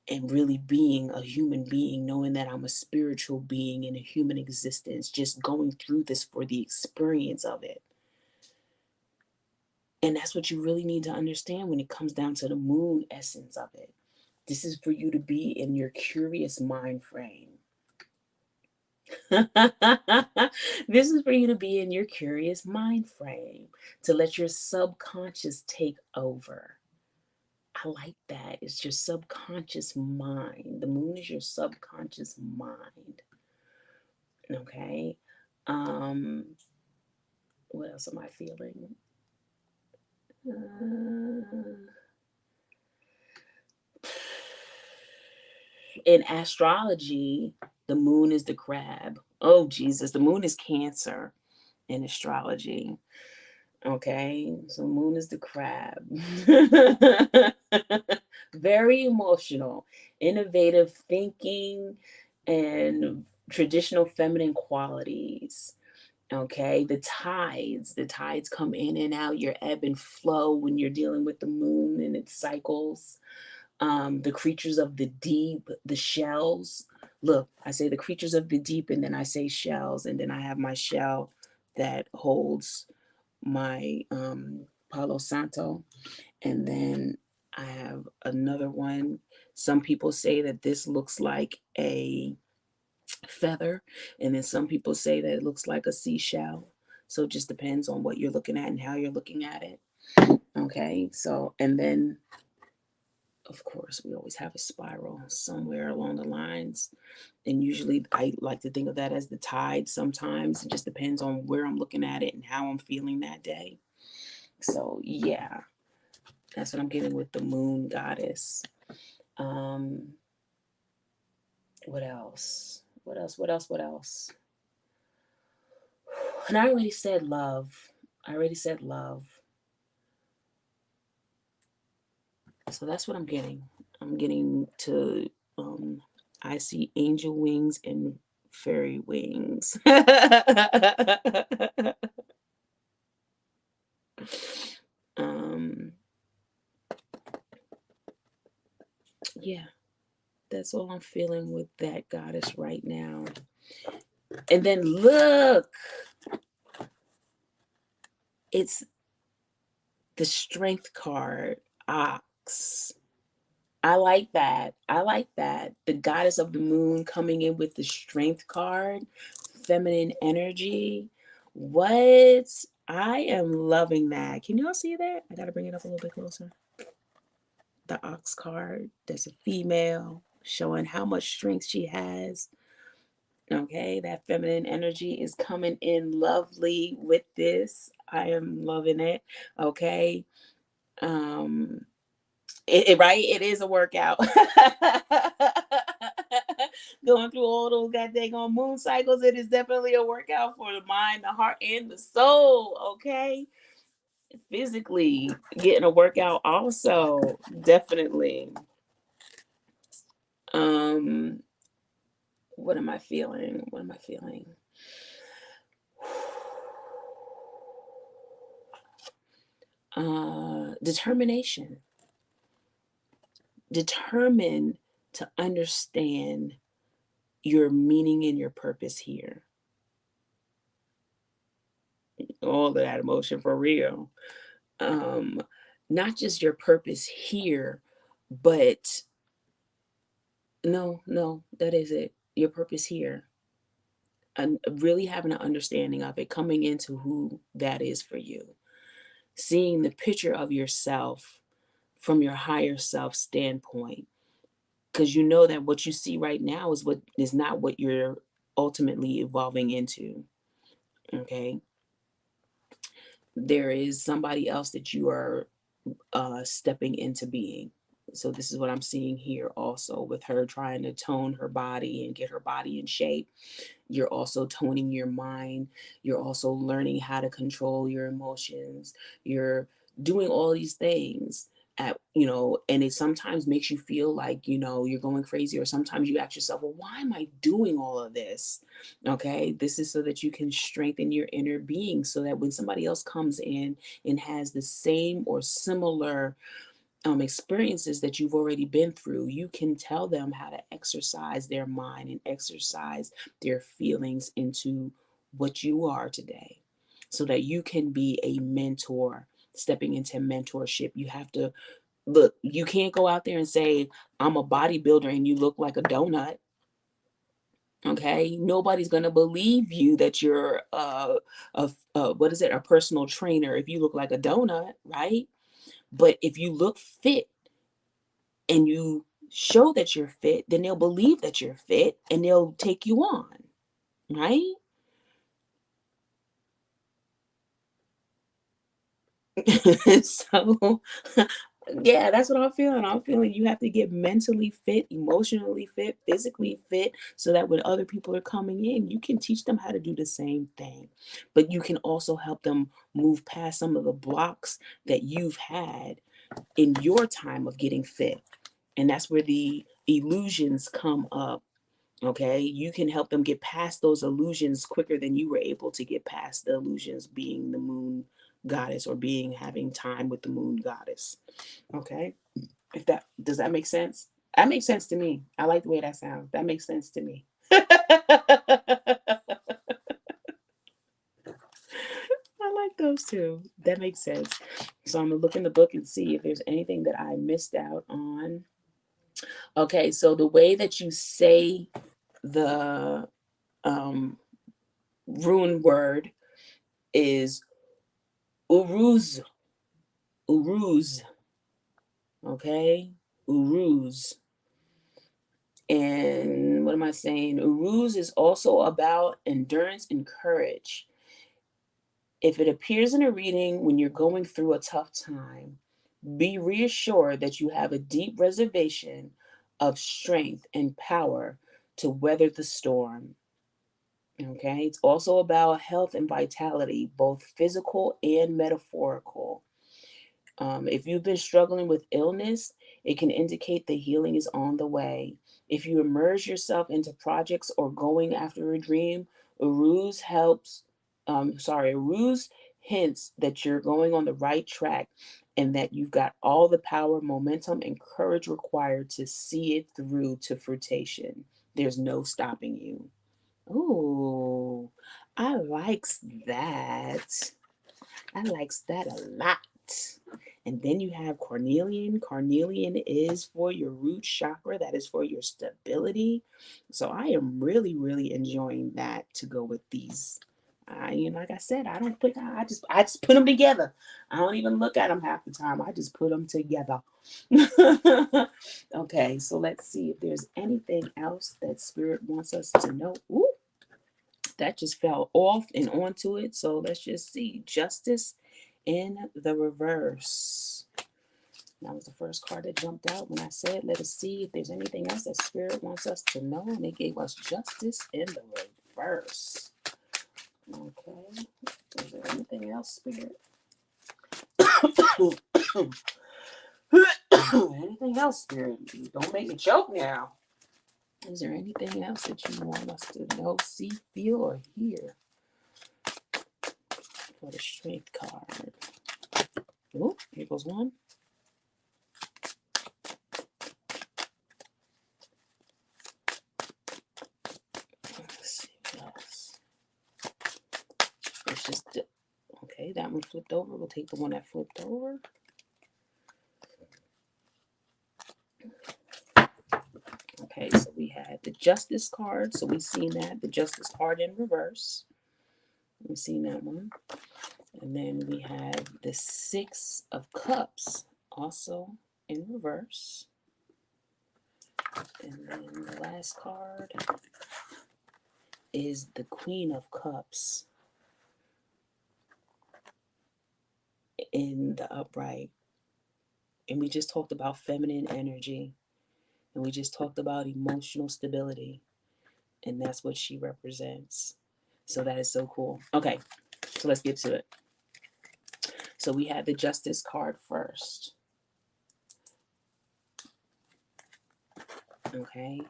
and really being a human being, knowing that I'm a spiritual being in a human existence, just going through this for the experience of it. And that's what you really need to understand when it comes down to the moon essence of it. This is for you to be in your curious mind frame. This is for you to be in your curious mind frame, to let your subconscious take over. I like that. It's your subconscious mind. The moon is your subconscious mind. Okay. Um, what else am I feeling? Uh, in astrology, the moon is the crab. Oh, Jesus. The moon is Cancer in astrology. Okay. So, moon is the crab. Very emotional, innovative thinking, and traditional feminine qualities. Okay, the tides come in and out, your ebb and flow when you're dealing with the moon and its cycles. The creatures of the deep, the shells. Look, I say the creatures of the deep, and then I say shells, and then I have my shell that holds my Palo Santo, and then I have another one. Some people say that this looks like a feather, and then some people say that it looks like a seashell. So it just depends on what you're looking at and how you're looking at it. Okay, so and then of course we always have a spiral somewhere along the lines, and usually I like to think of that as the tide. Sometimes it just depends on where I'm looking at it and how I'm feeling that day. So yeah, that's what I'm getting with the moon goddess. um what else, what else, what else, what else? And I already said love. I already said love. So that's what I'm getting. I'm getting to I see angel wings and fairy wings. um yeah, that's all I'm feeling with that goddess right now. And then look, it's the strength card, ox. I like that. I like that. The goddess of the moon coming in with the strength card, feminine energy. What? I am loving that. Can y'all see that? I got to bring it up a little bit closer. The ox card, there's a female showing how much strength she has. Okay, that feminine energy is coming in lovely with this. I am loving it. Okay. Um right? It is a workout. Going through all those goddamn moon cycles, it is definitely a workout for the mind, the heart, and the soul. Okay, physically getting a workout also definitely. Um, what am I feeling? What am I feeling? Determination. Determined to understand your meaning and your purpose here. All of that emotion for real. Um, Not just your purpose here, but no, no, that is it. Your purpose here. And really having an understanding of it, coming into who that is for you. Seeing the picture of yourself from your higher self standpoint. Because you know that what you see right now is what is not what you're ultimately evolving into. Okay. There is somebody else that you are stepping into being. So this is what I'm seeing here also with her trying to tone her body and get her body in shape. You're also toning your mind. You're also learning how to control your emotions. You're doing all these things at, and it sometimes makes you feel like, you're going crazy, or sometimes you ask yourself, well, why am I doing all of this? Okay. This is so that you can strengthen your inner being, so that when somebody else comes in and has the same or similar experiences that you've already been through, you can tell them how to exercise their mind and exercise their feelings into what you are today, so that you can be a mentor. Stepping into mentorship, you have to look, you can't go out there and say, I'm a bodybuilder, and you look like a donut. Okay, nobody's gonna believe you that you're what is it, a personal trainer if you look like a donut, right? But if you look fit and you show that you're fit, then they'll believe that you're fit and they'll take you on, right? So, yeah, that's what I'm feeling. I'm feeling you have to get mentally fit, emotionally fit, physically fit, so that when other people are coming in, you can teach them how to do the same thing. But you can also help them move past some of the blocks that you've had in your time of getting fit. And that's where the illusions come up. Okay, you can help them get past those illusions quicker than you were able to get past the illusions being the moon goddess or being having time with the moon goddess. Okay, if that does that make sense? That makes sense to me. I like the way that sounds. That makes sense to me. I like those two. That makes sense. So I'm gonna look in the book and see if there's anything that I missed out on. Okay, so the way that you say the um, rune word is uruz, uruz, okay? Uruz. And what am I saying? Uruz is also about endurance and courage. If it appears in a reading when you're going through a tough time, be reassured that you have a deep reservation of strength and power to weather the storm. Okay, it's also about health and vitality, both physical and metaphorical. If you've been struggling with illness, it can indicate the healing is on the way. If you immerse yourself into projects or going after a dream, a ruse hints that you're going on the right track and that you've got all the power, momentum, and courage required to see it through to fruition. There's no stopping you. Oh, I likes that. I likes that a lot. And then you have Cornelian. Cornelian is for your root chakra, that is for your stability. So I am really, really enjoying that to go with these. Like I said, I just put them together. I don't even look at them half the time. I just put them together. Okay, so let's see if there's anything else that Spirit wants us to know. Ooh, that just fell off and onto it. So let's just see. Justice in the reverse. That was the first card that jumped out when I said, let us see if there's anything else that Spirit wants us to know. And they gave us justice in the reverse. Okay. Is there anything else, Spirit? Anything else, Spirit? Don't make me choke now. Is there anything else that you want us to know, see, feel, or hear for the strength card? Oh, here goes one. Let's see what else. It's just okay. That one flipped over. We'll take the one that flipped over. Okay, so we had the Justice card. So we've seen that. The Justice card in reverse. We've seen that one. And then we have the Six of Cups, also in reverse. And then the last card is the Queen of Cups in the upright. And we just talked about feminine energy. And we just talked about emotional stability. And that's what she represents. So that is so cool. Okay, so let's get to it. So we had the Justice card first. Okay,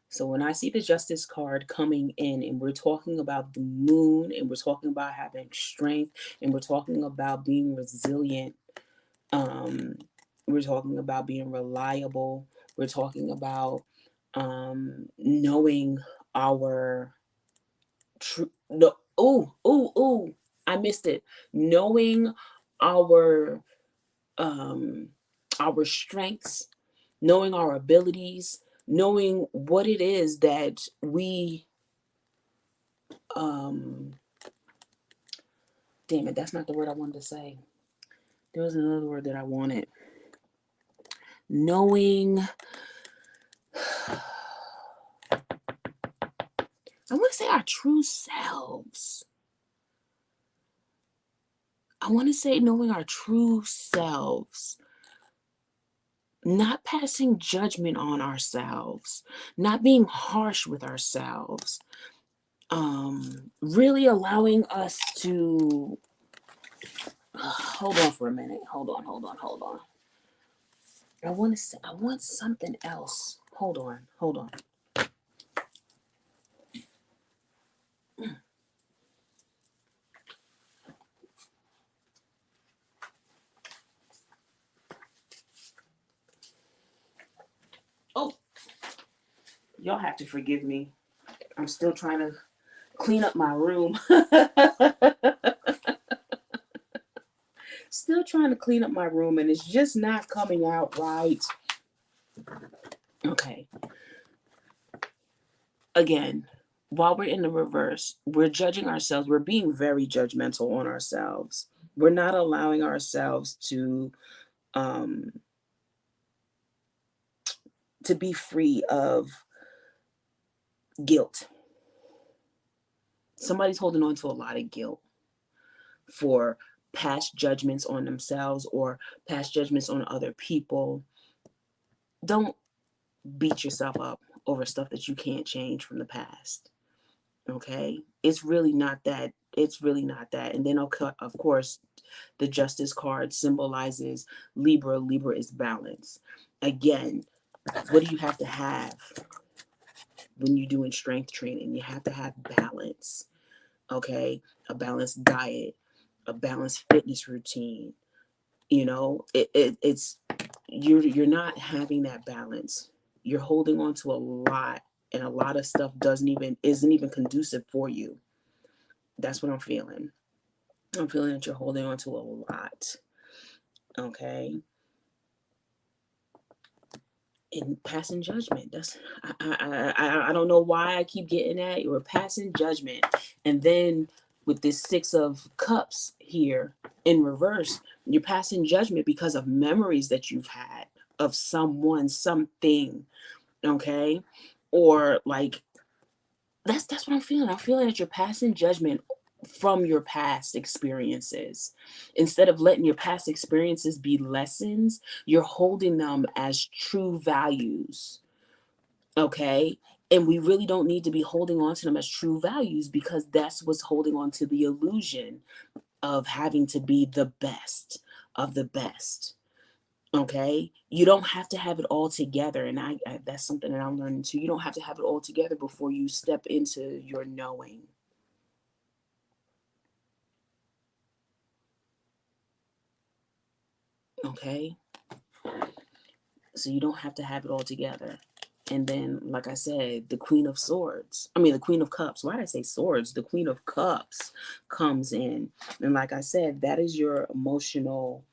so when I see the Justice card coming in and we're talking about the moon and we're talking about having strength and we're talking about being resilient, um, we're talking about being reliable, we're talking about knowing our true, no, I missed it. Knowing our um our strengths, knowing our abilities, knowing what it is that we um damn it, that's not the word I wanted to say. There was another word that I wanted. Knowing, I want to say our true selves. I want to say knowing our true selves, not passing judgment on ourselves, not being harsh with ourselves, really allowing us to hold on for a minute. Hold on. I want something else. Hold on. Oh, y'all have to forgive me. I'm still trying to clean up my room. Still trying to clean up my room, and it's just not coming out right. Okay. Again, while we're in the reverse, we're judging ourselves. We're being very judgmental on ourselves. We're not allowing ourselves um, to be free of guilt. Somebody's holding on to a lot of guilt for past judgments on themselves or past judgments on other people. Don't beat yourself up over stuff that you can't change from the past. Okay? It's really not that. And then, of course, the Justice card symbolizes Libra. Libra is balance. Again, what do you have to have when you're doing strength training? You have to have balance. Okay? A balanced diet, a balanced fitness routine. It's you're not having that balance. You're holding on to a lot, and a lot of stuff isn't even conducive for you. That's what I'm feeling. I'm feeling that you're holding on to a lot. Okay. And passing judgment. I don't know why I keep getting that. You're passing judgment. And then with this 6 of Cups here in reverse, you're passing judgment because of memories that you've had of someone, something. Okay. Or like that's what I'm feeling. I'm feeling that you're passing judgment from your past experiences. Instead of letting your past experiences be lessons, you're holding them as true values. Okay? And we really don't need to be holding on to them as true values, because that's what's holding on to the illusion of having to be the best of the best. Okay? You don't have to have it all together. And I that's something that I'm learning too. You don't have to have it all together before you step into your knowing. Okay? So you don't have to have it all together. And then, like I said, the Queen of Swords, the Queen of Cups. Why did I say swords? The Queen of Cups comes in. And like I said, that is your emotional,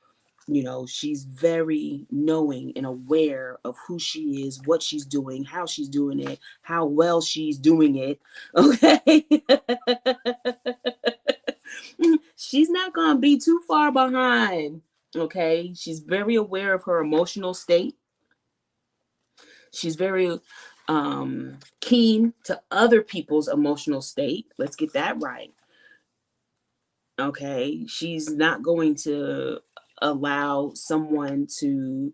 she's very knowing and aware of who she is, what she's doing, how she's doing it, how well she's doing it. Okay. She's not going to be too far behind. Okay. She's very aware of her emotional state. She's very keen to other people's emotional state. Let's get that right. Okay. She's not going to allow someone to,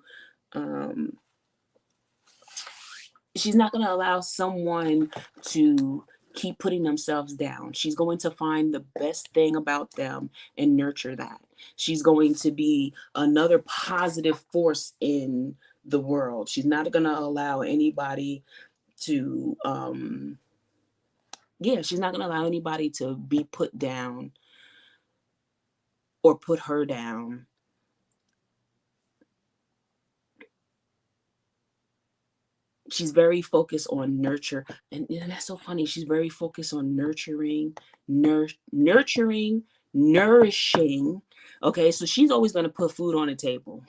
she's not going to allow someone to keep putting themselves down. She's going to find the best thing about them and nurture that. She's going to be another positive force in the world. She's not going to allow anybody to she's not going to allow anybody to be put down or put her down. She's very focused on nurture, and that's so funny. She's very focused on nurturing, nurturing, nourishing. Okay, so she's always going to put food on the table.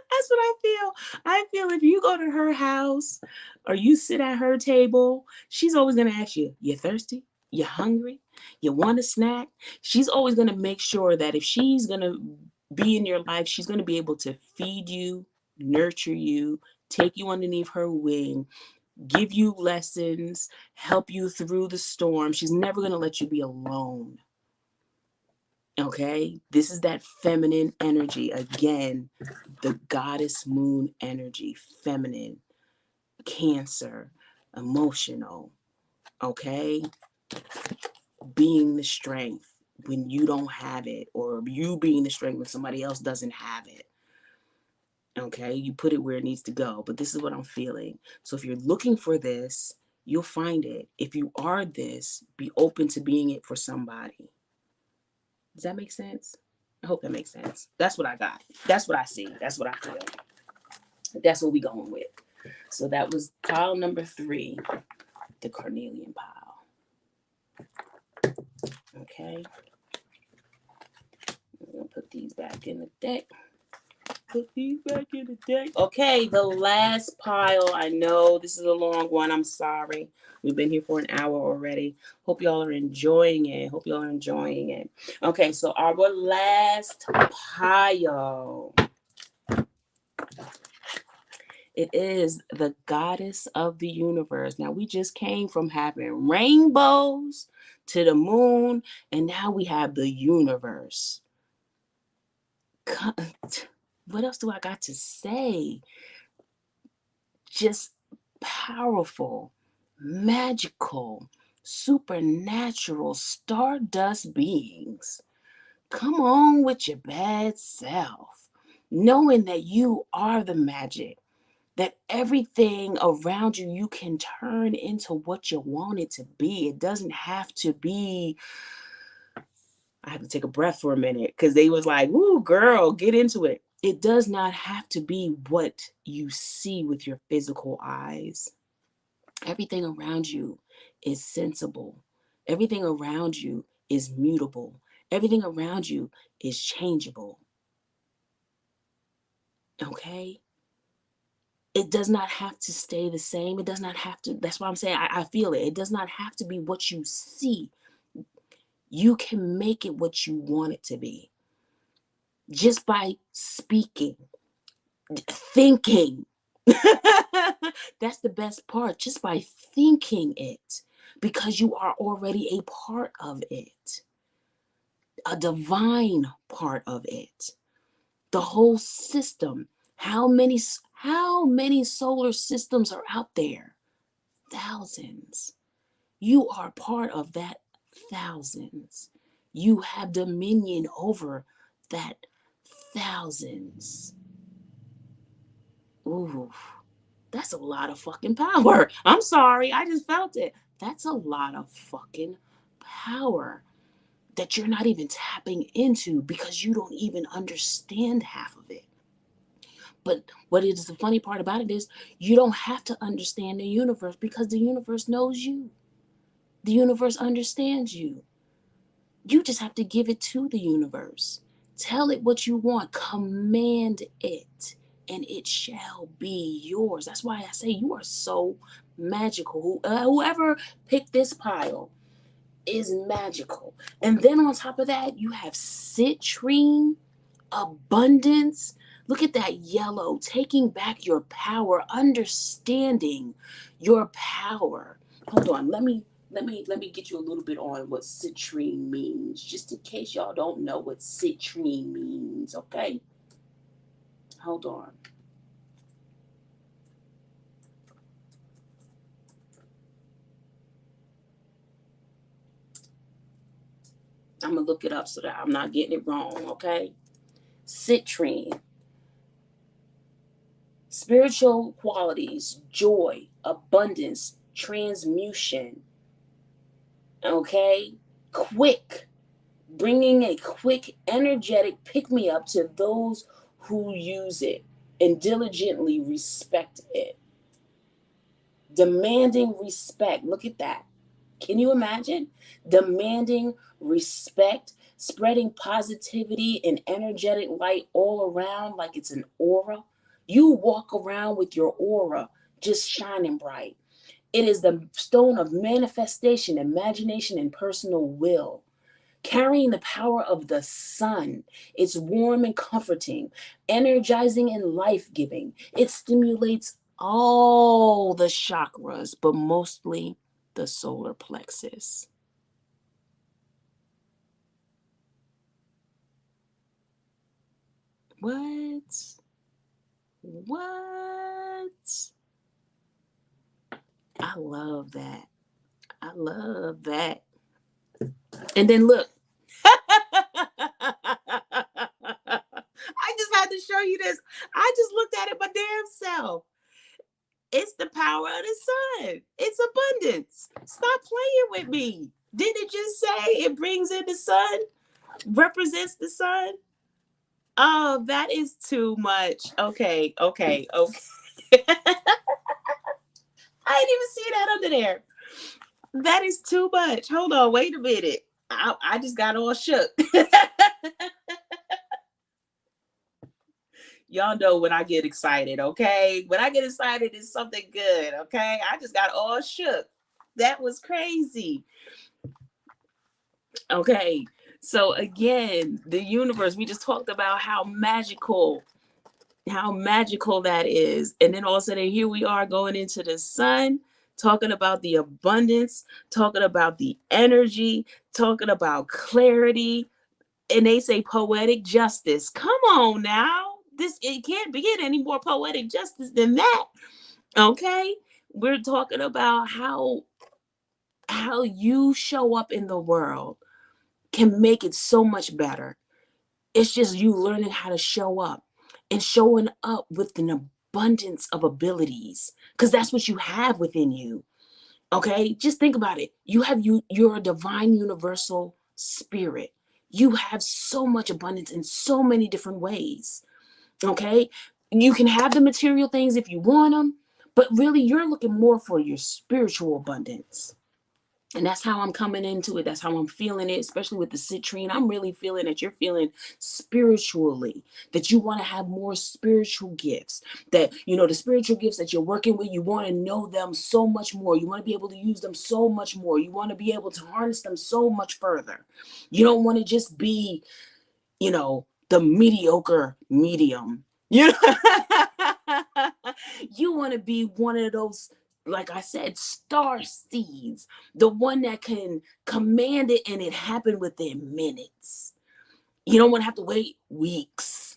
That's what I feel. I feel if you go to her house or you sit at her table, she's always going to ask you, you thirsty? You hungry? You want a snack? She's always going to make sure that if she's going to be in your life, she's going to be able to feed you, nurture you, take you underneath her wing, give you lessons, help you through the storm. She's never going to let you be alone. Okay? This is that feminine energy. Again, the goddess moon energy, feminine, Cancer, emotional. Okay? Being the strength when you don't have it, or you being the strength when somebody else doesn't have it. Okay, you put it where it needs to go, but this is what I'm feeling. So if you're looking for this, you'll find it. If you are this, be open to being it for somebody. Does that make sense? I hope that makes sense. That's what I got. That's what I see. That's what I feel. That's what we going with. So that was pile number 3, the carnelian pile. Okay. I'm going to put these back in the deck. Okay, the last pile. I know this is a long one. I'm sorry. We've been here for an hour already. Hope y'all are enjoying it. Okay, so our last pile. It is the goddess of the universe. Now, we just came from having rainbows to the moon, and now we have the universe. What else do I got to say? Just powerful, magical, supernatural, stardust beings. Come on with your bad self, knowing that you are the magic, that everything around you, you can turn into what you want it to be. It doesn't have to be. I have to take a breath for a minute because they was like, "Ooh, girl, get into it." It does not have to be what you see with your physical eyes. Everything around you is sensible. Everything around you is mutable. Everything around you is changeable. Okay? It does not have to stay the same. It does not have to. That's why I'm saying I feel it. It does not have to be what you see. You can make it what you want it to be just by speaking, thinking. That's the best part, just by thinking it, because you are already a part of it, a divine part of it. The whole system. How many solar systems are out there? Thousands. You are part of that thousands. You have dominion over that thousands. Ooh, that's a lot of fucking power. I'm sorry, I just felt it. That's a lot of fucking power that you're not even tapping into because you don't even understand half of it. But what is the funny part about it is you don't have to understand the universe because the universe knows you. The universe understands you. You just have to give it to the universe. Tell it what you want. Command it, and it shall be yours. That's why I say you are so magical. Whoever picked this pile is magical. And then on top of that, you have citrine, abundance. Look at that yellow, taking back your power, understanding your power. Hold on, let me get you a little bit on what citrine means, just in case y'all don't know what citrine means, okay? Hold on. I'm gonna look it up so that I'm not getting it wrong, okay? Citrine. Spiritual qualities, joy, abundance, transmutation, okay? Quick, bringing a quick, energetic pick me up to those who use it and diligently respect it. Demanding respect. Look at that. Can you imagine? Demanding respect, spreading positivity and energetic light all around like it's an aura. You walk around with your aura just shining bright. It is the stone of manifestation, imagination, and personal will, carrying the power of the sun. It's warm and comforting, energizing and life giving. It stimulates all the chakras, but mostly the solar plexus. What? What? I love that. I love that. And then look. I just had to show you this. I just looked at it my damn self. It's the power of the sun. It's abundance. Stop playing with me. Didn't it just say it brings in the sun? Represents the sun? Oh, that is too much. Okay. I didn't even see that under there. That is too much. Hold on, wait a minute. I just got all shook. Y'all know when I get excited, okay? When I get excited, it's something good, okay? I just got all shook. That was crazy. Okay, so again, the universe, we just talked about how magical that is. And then all of a sudden, here we are going into the sun, talking about the abundance, talking about the energy, talking about clarity. And they say poetic justice. Come on now. It can't get any more poetic justice than that. Okay? We're talking about how you show up in the world can make it so much better. It's just you learning how to show up and showing up with an abundance of abilities, because that's what you have within you. Okay? Just think about it. You're a divine universal spirit. You have so much abundance in so many different ways. Okay? You can have the material things if you want them, but really you're looking more for your spiritual abundance. And that's how I'm coming into it. That's how I'm feeling it, especially with the citrine. I'm really feeling that you're feeling spiritually, that you want to have more spiritual gifts, that, the spiritual gifts that you're working with, you want to know them so much more. You want to be able to use them so much more. You want to be able to harness them so much further. You don't want to just be, the mediocre medium. You want to be one of those, like I said, star seeds, the one that can command it and it happen within minutes. You don't want to have to wait weeks,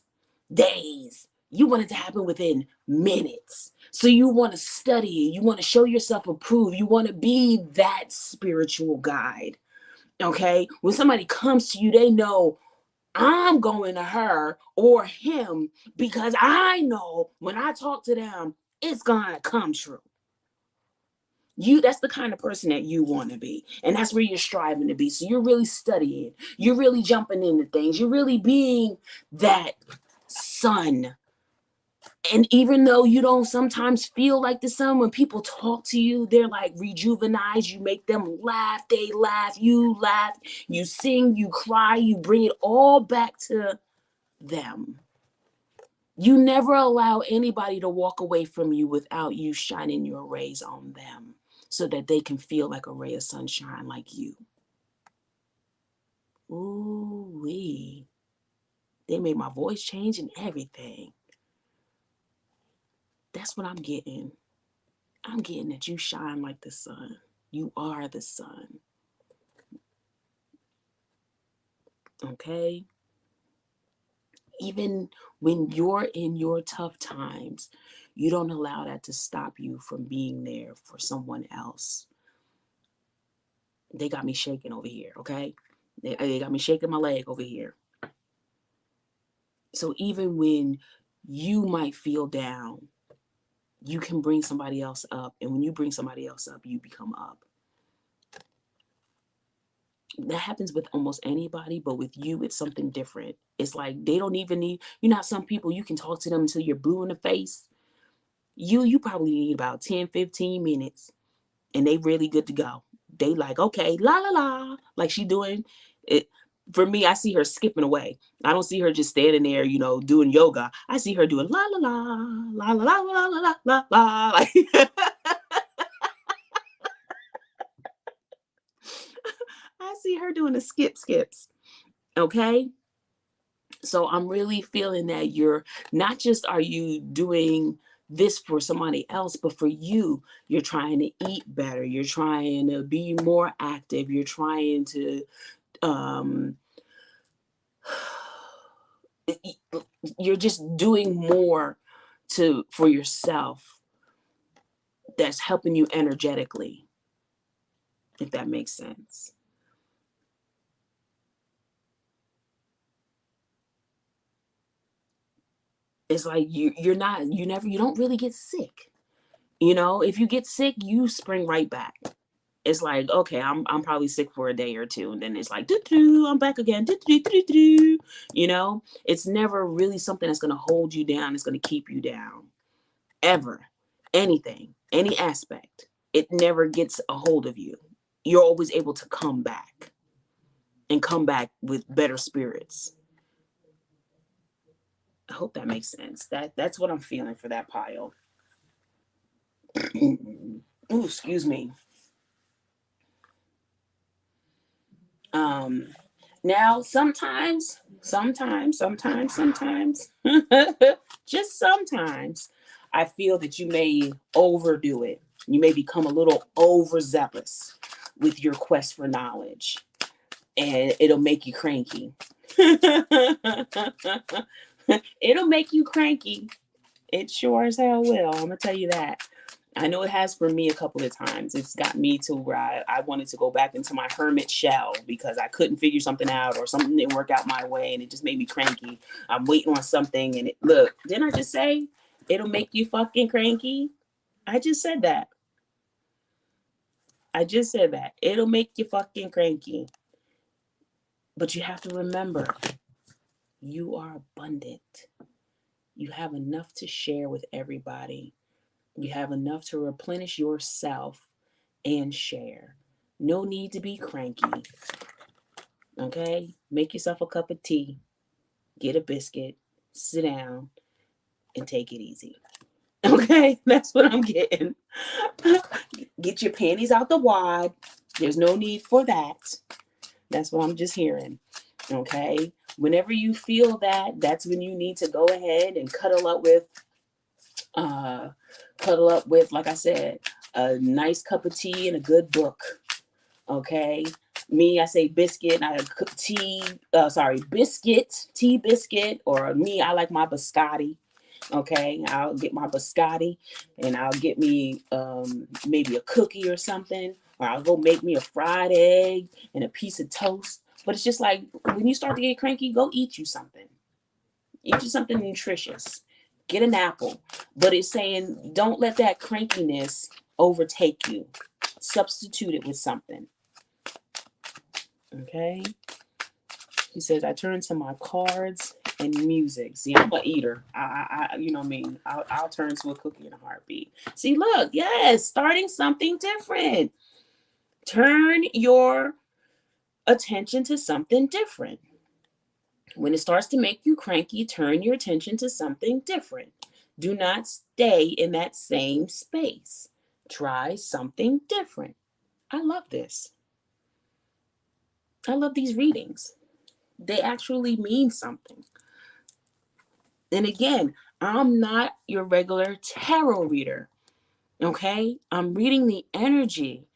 days. You want it to happen within minutes. So you want to study, you want to show yourself approved, you want to be that spiritual guide. Okay? When somebody comes to you, they know I'm going to her or him because I know when I talk to them, it's gonna come true. That's the kind of person that you want to be, and that's where you're striving to be. So you're really studying, you're really jumping into things, you're really being that sun. And even though you don't sometimes feel like the sun, when people talk to you, they're like rejuvenized. You make them laugh, they laugh, you sing, you cry, you bring it all back to them. You never allow anybody to walk away from you without you shining your rays on them so that they can feel like a ray of sunshine like you. Ooh wee. They made my voice change and everything. That's what I'm getting. I'm getting that you shine like the sun. You are the sun. Okay? Even when you're in your tough times, you don't allow that to stop you from being there for someone else. They got me shaking over here, okay? They got me shaking my leg over here. So even when you might feel down, you can bring somebody else up. And when you bring somebody else up, you become up. That happens with almost anybody, but with you, it's something different. It's like they don't even need, some people, you can talk to them until you're blue in the face. You probably need about 10, 15 minutes and they really good to go. They like, okay, la la la, like she doing it. For me, I see her skipping away. I don't see her just standing there, doing yoga. I see her doing la la la la la la la la la la. Like I see her doing the skips. Okay. So I'm really feeling that you're not just are you doing this for somebody else, but for you, you're trying to eat better. You're trying to be more active. You're trying to, um, you're just doing more for yourself that's helping you energetically, if that makes sense. It's like you don't really get sick. If you get sick, you spring right back. It's like, okay, I'm probably sick for a day or two, and then it's like, doo-doo, I'm back again. Doo-doo, doo-doo. It's never really something that's gonna hold you down. It's gonna keep you down ever. Anything, any aspect, it never gets a hold of you. You're always able to come back and come back with better spirits. I hope that makes sense. That's what I'm feeling for that pile. Ooh, excuse me. Um, Now, sometimes, just sometimes, I feel that you may overdo it. You may become a little overzealous with your quest for knowledge, and it'll make you cranky. It'll make you cranky. It sure as hell will. I'm gonna tell you that. I know it has for me a couple of times. It's got me to where I wanted to go back into my hermit shell because I couldn't figure something out or something didn't work out my way and it just made me cranky. I'm waiting on something and look, didn't I just say it'll make you fucking cranky? I just said that. I just said that. It'll make you fucking cranky. But you have to remember, you are abundant. You have enough to share with everybody. You have enough to replenish yourself and share. No need to be cranky. Okay? Make yourself a cup of tea, get a biscuit, sit down, and take it easy. Okay? That's what I'm getting. Get your panties out the wad. There's no need for that. That's what I'm just hearing. Okay? Whenever you feel that, that's when you need to go ahead and uh like I said, a nice cup of tea and a good book. Okay. Me, I say biscuit. I cook tea. Biscuit, tea biscuit, or me, I like my biscotti. Okay, I'll get my biscotti, and I'll get me maybe a cookie or something, or I'll go make me a fried egg and a piece of toast. But it's just like when you start to get cranky, go eat you something. Eat you something nutritious. Get an apple. But it's saying don't let that crankiness overtake you. Substitute it with something. Okay. He says, I turn to my cards and music. See, I'm a eater. You know what I mean? I'll turn to a cookie in a heartbeat. See, look, yes, starting something different. Turn your attention to something different. When it starts to make you cranky, turn your attention to something different. Do not stay in that same space. Try something different. I love this. I love these readings. They actually mean something. And again, I'm not your regular tarot reader. Okay? I'm reading the energy.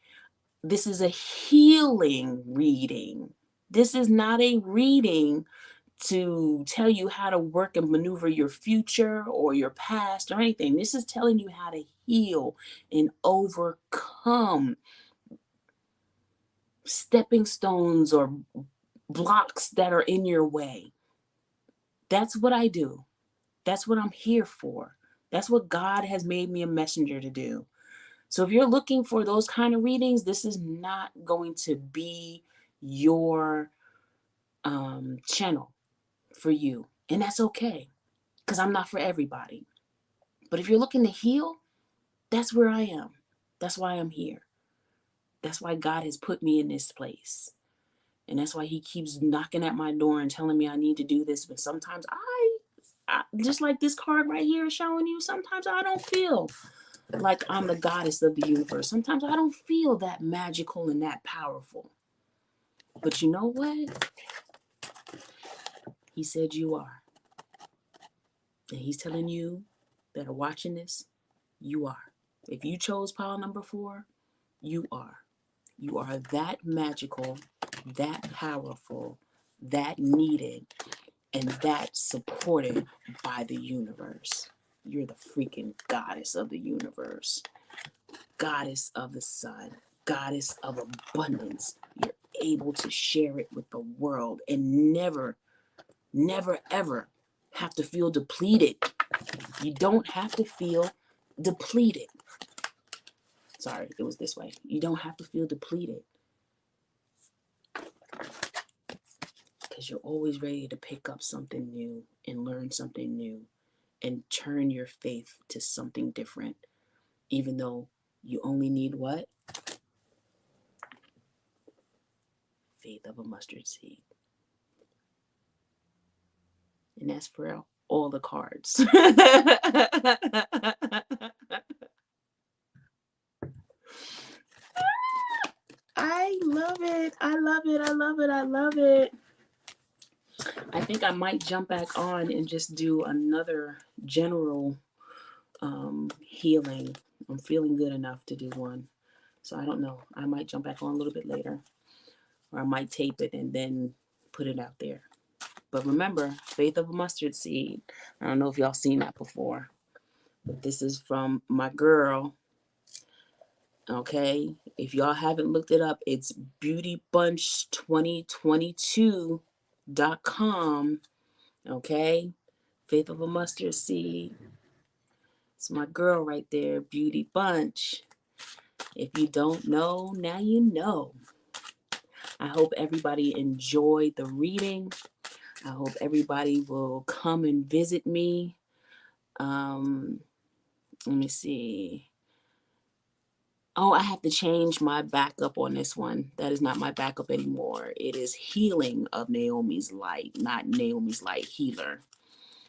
This is a healing reading. This is not a reading to tell you how to work and maneuver your future or your past or anything. This is telling you how to heal and overcome stepping stones or blocks that are in your way. That's what I do. That's what I'm here for. That's what God has made me a messenger to do. So if you're looking for those kind of readings, this is not going to be your channel for you. And that's okay, because I'm not for everybody. But if you're looking to heal, that's where I am. That's why I'm here. That's why God has put me in this place. And that's why he keeps knocking at my door and telling me I need to do this. But sometimes I just like this card right here is showing you, sometimes I don't feel like I'm the goddess of the universe. Sometimes I don't feel that magical and that powerful. But you know what? He said you are. And he's telling you that are watching this, you are. If you chose pile number 4, you are. You are that magical, that powerful, that needed, and that supported by the universe. You're the freaking goddess of the universe, goddess of the sun, goddess of abundance. You're able to share it with the world and never, never, ever have to feel depleted. You don't have to feel depleted. Sorry, it was this way. You don't have to feel depleted because you're always ready to pick up something new and learn something new and turn your faith to something different, even though you only need what? Faith of a mustard seed. And that's for all the cards. I love it. I love it. I love it. I love it. I think I might jump back on and just do another general healing. I'm feeling good enough to do one. So I don't know. I might jump back on a little bit later. Or I might tape it and then put it out there. But remember, faith of a mustard seed. I don't know if y'all seen that before. But this is from my girl. Okay. If y'all haven't looked it up, it's beautybunch2022.com. Okay. Faith of a mustard seed. It's my girl right there, Beauty Bunch. If you don't know, now you know. I hope everybody enjoyed the reading. I hope everybody will come and visit me. Let me see. Oh, I have to change my backup on this one. That is not my backup anymore. It is Healing of Naomi's Light, not Naomi's Light Healer.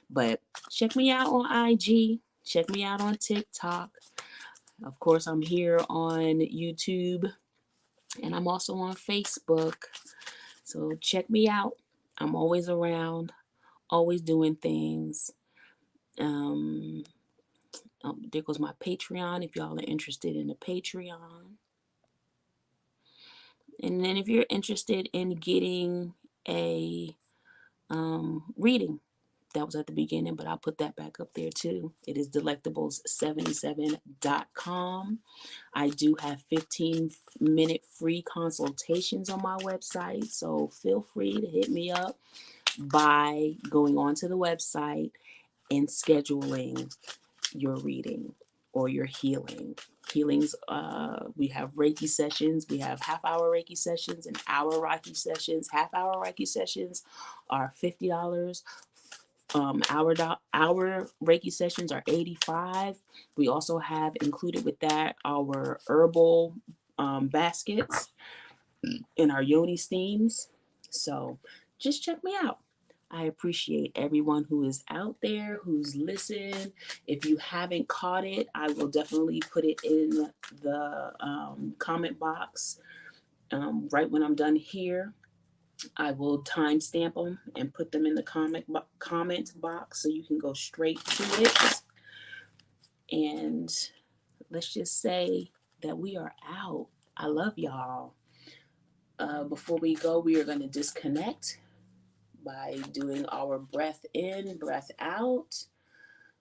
But check me out on IG. Check me out on TikTok. Of course, I'm here on YouTube. And I'm also on Facebook. So check me out. I'm always around, always doing things. There goes my Patreon if y'all are interested in the Patreon. And then if you're interested in getting a reading, that was at the beginning, but I'll put that back up there too. It is delectables77.com. I do have 15-minute free consultations on my website, so feel free to hit me up by going onto the website and scheduling your reading or your healing. Healings, we have Reiki sessions. We have half-hour Reiki sessions and hour Reiki sessions. Half-hour Reiki sessions are $50. Our Reiki sessions are $85. We also have included with that our herbal baskets and our yoni steams. So just check me out. I appreciate everyone who is out there, who's listened. If you haven't caught it, I will definitely put it in the comment box right when I'm done here. I will timestamp them and put them in the comment box so you can go straight to it. And let's just say that we are out. I love y'all. Before we go, we are going to disconnect by doing our breath in, breath out.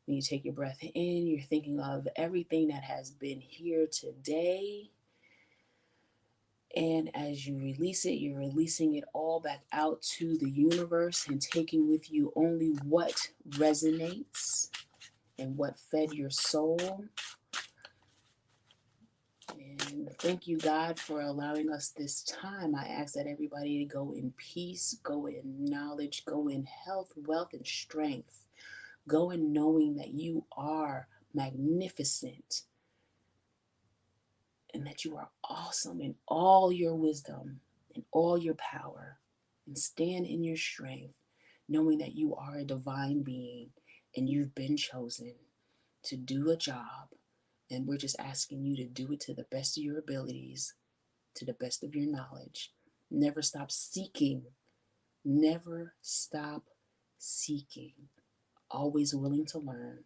When you take your breath in, you're thinking of everything that has been here today. And as you release it, you're releasing it all back out to the universe and taking with you only what resonates and what fed your soul. And thank you, God, for allowing us this time. I ask that everybody go in peace, go in knowledge, go in health, wealth, and strength. Go in knowing that you are magnificent and that you are awesome in all your wisdom in all your power and stand in your strength, knowing that you are a divine being and you've been chosen to do a job. And we're just asking you to do it to the best of your abilities, to the best of your knowledge. Never stop seeking. Never stop seeking. Always willing to learn.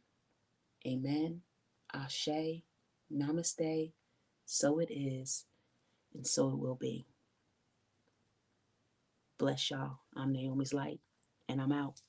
Amen. Ashe. Namaste. So it is, and so it will be. Bless y'all. I'm Naomi's Light, and I'm out.